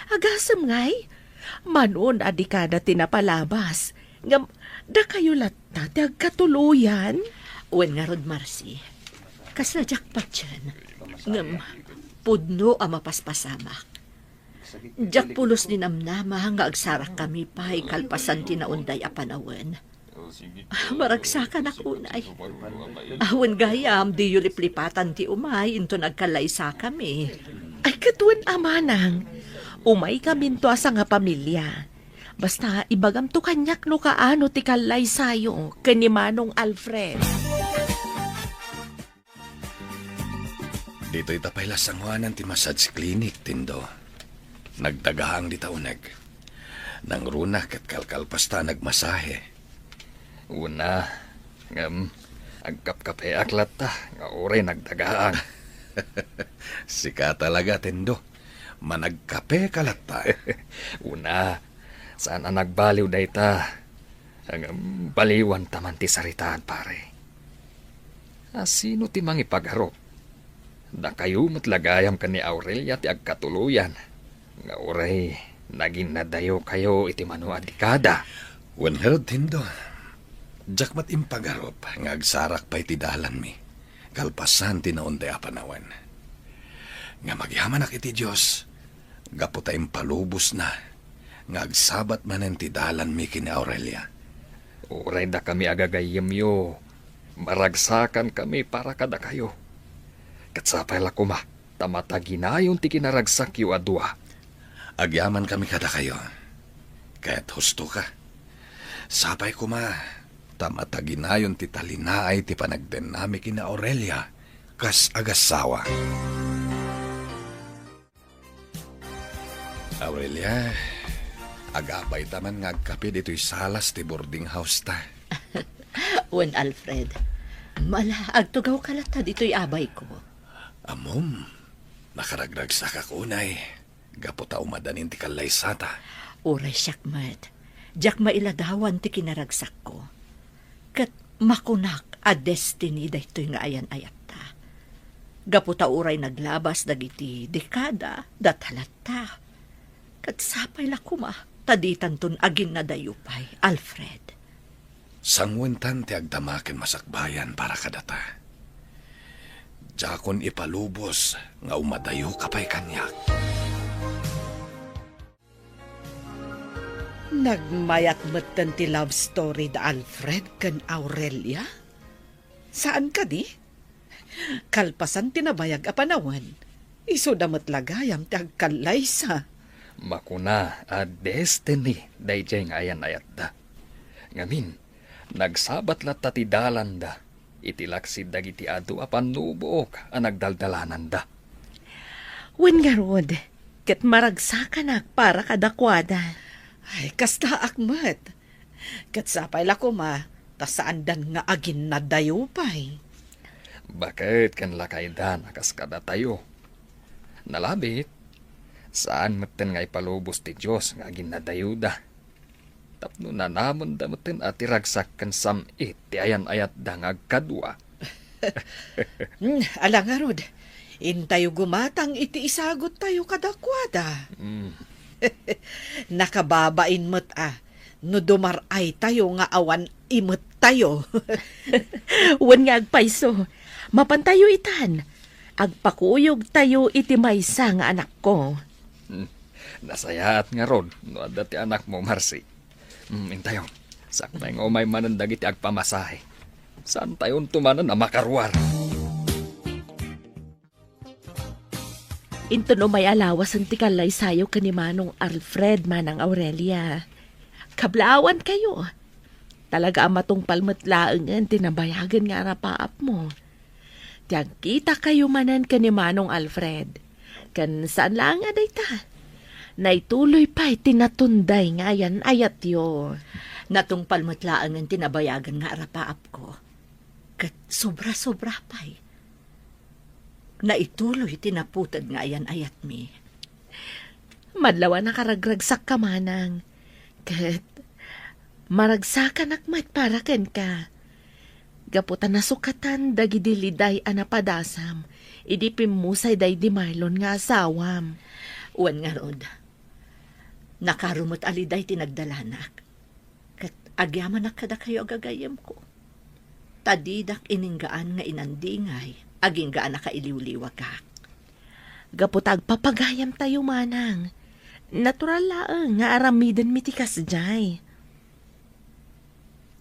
Agasam ngay, manon adikada tinapalabas. Ngam, da kayo latta, ti agkatuluyan. Uwan nga rod, Marcy. Kasadyak pa dyan. Ngam, pudno ang mapaspasamak. Jak pulos ni namnama nga agsarak kami pa ikalpasan tinaunday a panawen. Maragsakan ako unay. Awan gayam di yuliplipatan ti umay into nagkalaysa kami. Ay katuan amanang, umay kami to asa nga pamilya. Basta ibagam to kanyak no kaano ti kalay sayo, kanimanong Alfred. Dito itapay lasangwanan ti massage clinic, Tindo. Nagdagahang di taunag. Nang runa kat kalkalpasta nagmasahe. Una, agkap-kape aklat ta, nga oray nagdagaang. Sika talaga, Tindo. Managkape kalata. Una, saan ang nagbaliw day ta? Ang baliwan taman ti saritaan, pare. Sino ti mangipagarop? Da kayo matlagayam ka ni Aurelia ti agkatuluyan. Nga oray, naging nadayo kayo iti manuad dekada. Wanherd, Tindo. Jak mat impagarop, nga agsarak pa iti dalan mi. Kalpasan tinaunday a panawan. Nga magyaman ak iti Diyos, gaputa impalubos na, nga agsabat manen ti dalan mi kini Aurelia. Oray da kami agagayam yo. Maragsakan kami para kada kayo. Katsapay la kuma, tamataginayon ti kinaragsak yu adwa. Agyaman kami kada kayo. Kaya't husto ka. Sapay kuma, tamataginayon ti talinaay ti panagden nami kina Aurelia, kas agasawa. Aurelia, agapay taman nga agkape dito'y salas ti boarding house ta. Uwan, Alfred. Mala, agtugaw ka lata dito'y abay ko. Amom, nakaragrag sa kakunay. Gaputa umadanin ti kalaysata. Uray siyakmat. Jak mailadawan ti kinaragsak ko. Kat makunak a destiny daytoy nga ayan-ayat ta. Gaputa uray naglabas dagiti dekada dathalata. Kat sapay la kuma taditan ton agin na dayupay, Alfred. Sangwentan ti agdamaken masakbayan para kadata. Jakon ipalubos nga umadayo kapay kanyak. Nagmayat matan ti love story da Alfred kan Aurelia? Saan ka di? Kalpasan tinabayag a panawan. Iso damat lagayam ti agkalaysa. Makuna a destiny dayjay nga ayan-ayat da. Ngamin, nagsabat lat ti dalan da. Itilaksid dagiti adu a panubok a nagdaldalanan da. Wen nga rod, ket maragsakan para kadakwada. Ay, kasta akmat. Katsapay la kuma, tasaandan nga agin na dayupay. Bakit kan lakaydan akas kada tayo? Nalabit, saan maten nga ipalubos ti Diyos nga ginadayuda? Tapno na namon da maten at iragsak kan samit ti ayan-ayat da nga agkadwa. Ala nga rod, intayo gumatang iti isagot tayo kadakwada. Nakababain mo't no dumaray tayo nga awan imot tayo. Wan nga agpayso, mapantayo itan. Agpakuyog tayo iti maysa nga anak ko. Nasayaat nga rod, no adati anak mo, Marcy. Intayo, sakmay nga umay manandag iti agpamasahe. Saan tayon tumanan na makarwar? Into no may alawas ang tikalay sayo kanimanong Alfred manang Aurelia. Kablawan kayo. Talaga ang matong palmatlaangan tinabayagan nga rapaap mo. Tiyang kita kayo manan kanimanong Alfred. Kan saan lang nga dayta? Naituloy pa'y tinatunday nga yan ayat yo. Natong palmatlaangan tinabayagan nga rapaap ko. Kat sobra-sobra pa'y. Na ituloy tinaputad nga ayan ayat mi. Madlawa na karagragsak ka manang. Kat maragsakan akmat para ken ka. Gaputan na sukatan dagidiliday anapadasam. Idi pimusay day di Marlon nga asawam. Uwan nga rod. Nakarumot aliday tinagdalanak. Kat agyaman na kada kayo agagayam ko. Tadidak ininggaan nga inandingay, aging gaan na kailiwliwag ka. Gaputag papagayam tayo manang. Natural laang nga aramidan mitikas jay.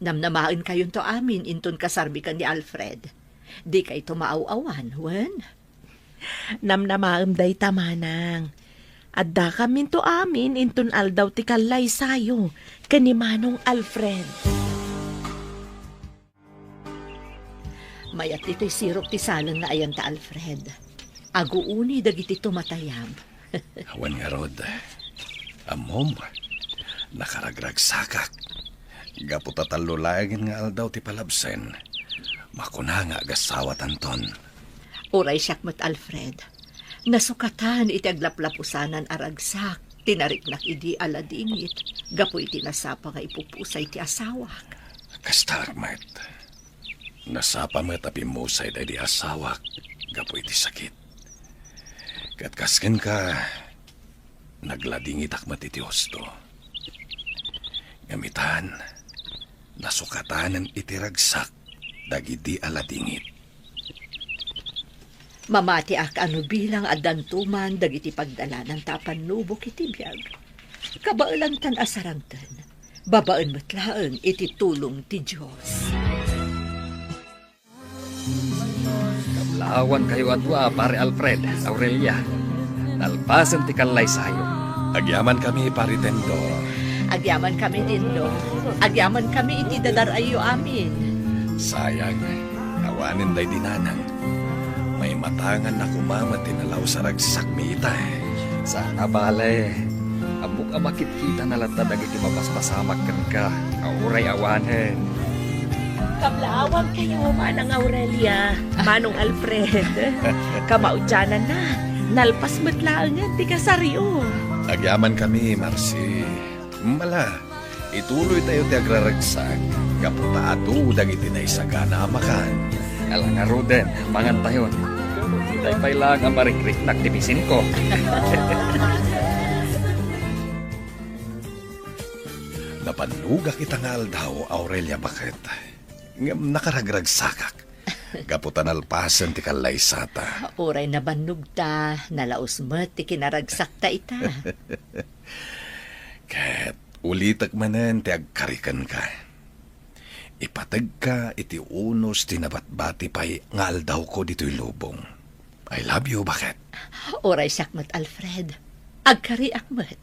Namnamain kayon to amin inton kasarbikan ni Alfred. Di kay tumaaw-awan, wen? Namnamaam day tamanang. Adda kami to amin inton aldaw ti kalay sayo kani Manong Alfred. Mayat ito'y sirok ti salon na ayan ta Alfred. Aguuni dagiti tumatayam. Awan nga rod. Amom, nakaragrag sakak. Gaputa talulagin nga aldaw ti palabsen. Makuna nga agasawat anton. Uray siyakmat Alfred. Nasukatan iti aglaplapusanan aragsak. Tinariknak idi aladingit. Gapu iti nasapa nga ipupusay ti asawak. Kastarmet. Nasapa mo tapi musay da di asawak. Gapu iti sakit. Katkasken ka, nagladingit akmat iti hosto. Gamitan, nasukatanan iti ragsak, dagiti aladingit. Mamati ak ano bilang adantuman dagiti pagdalanan tapan nubok iti biyag. Kabailan tan asarangtan, babaan matlaang iti tulong ti Diyos. Kamlaawan kayo adwa, pare Alfred, Aurelia. Nalpasan ti kalay sayo. Agyaman kami paritendo. Agyaman kami din do. Agyaman kami iti dadarayo amin. Sayang, awanin day dinanang. May matangan na kumama tinalaw sa ragsak mi ita eh. Sana bale. Amok amakit kita nalatad agiti mapaspasamak kan ka. Auray awanen. Kamlaawan kayo, Manang Aurelia, Manong Alfred. Kamaudyanan na, nalpas matlaangan ti kasaryo. Agyaman kami, Marcy. Mala, ituloy tayo ti agraragsak. Kaputa ato dagiti na isagana amakan. Alang nga Ruden, mangan tayo. Itay pa'y lang ang marikrik nagtibisin ko. Napanuga kita nga aldaw, Aurelia, bakit? Ngam nakaragragsakak. Gaputan alpasan ti kalay sata. Uray na banug ta, nalaos met ti kinaragsak ta ita. Kat ulitak manen ti agkarikan ka. Ipatag ka iti unos tinabatbati pa'y nga aldaw ko dito'y lubong. I love you, bakit? Uray sakmat Alfred. Agkari akmat.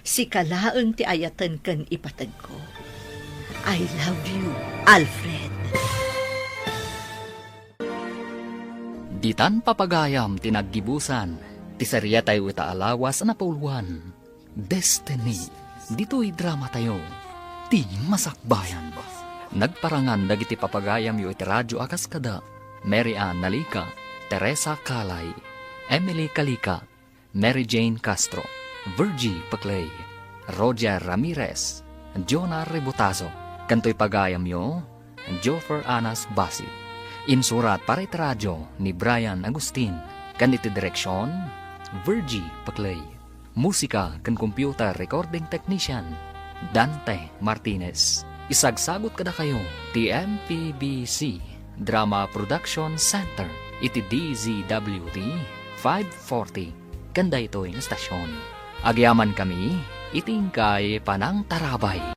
Si kalaang ti ayatan kan ipatag ko. I love you, Alfred. Ditan papagayam tinaggibusan. Tisariya tayo itaalawas na pauluan. Destiny. Dito'y drama tayo. Ti masakbayan. Nagparangan dagiti papagayam yu iti radyo akas kada. Mary Ann Nalika, Teresa Kalay, Emily Kalika, Mary Jane Castro, Virgie Paclay, Roger Ramirez, Jonah Rebutazo. Kanto'y pagayam yu, Joffer Anas Basi. Insurat para iti radyo ni Brian Agustin. Kaniti direksyon, Virgie Paclay. Musika kan computer recording technician, Dante Martinez. Isagsagot kada kayo, TMPBC Drama Production Center, iti DZWT 540, kanda ito yung stasyon. Agyaman kami, itingkay panang tarabay.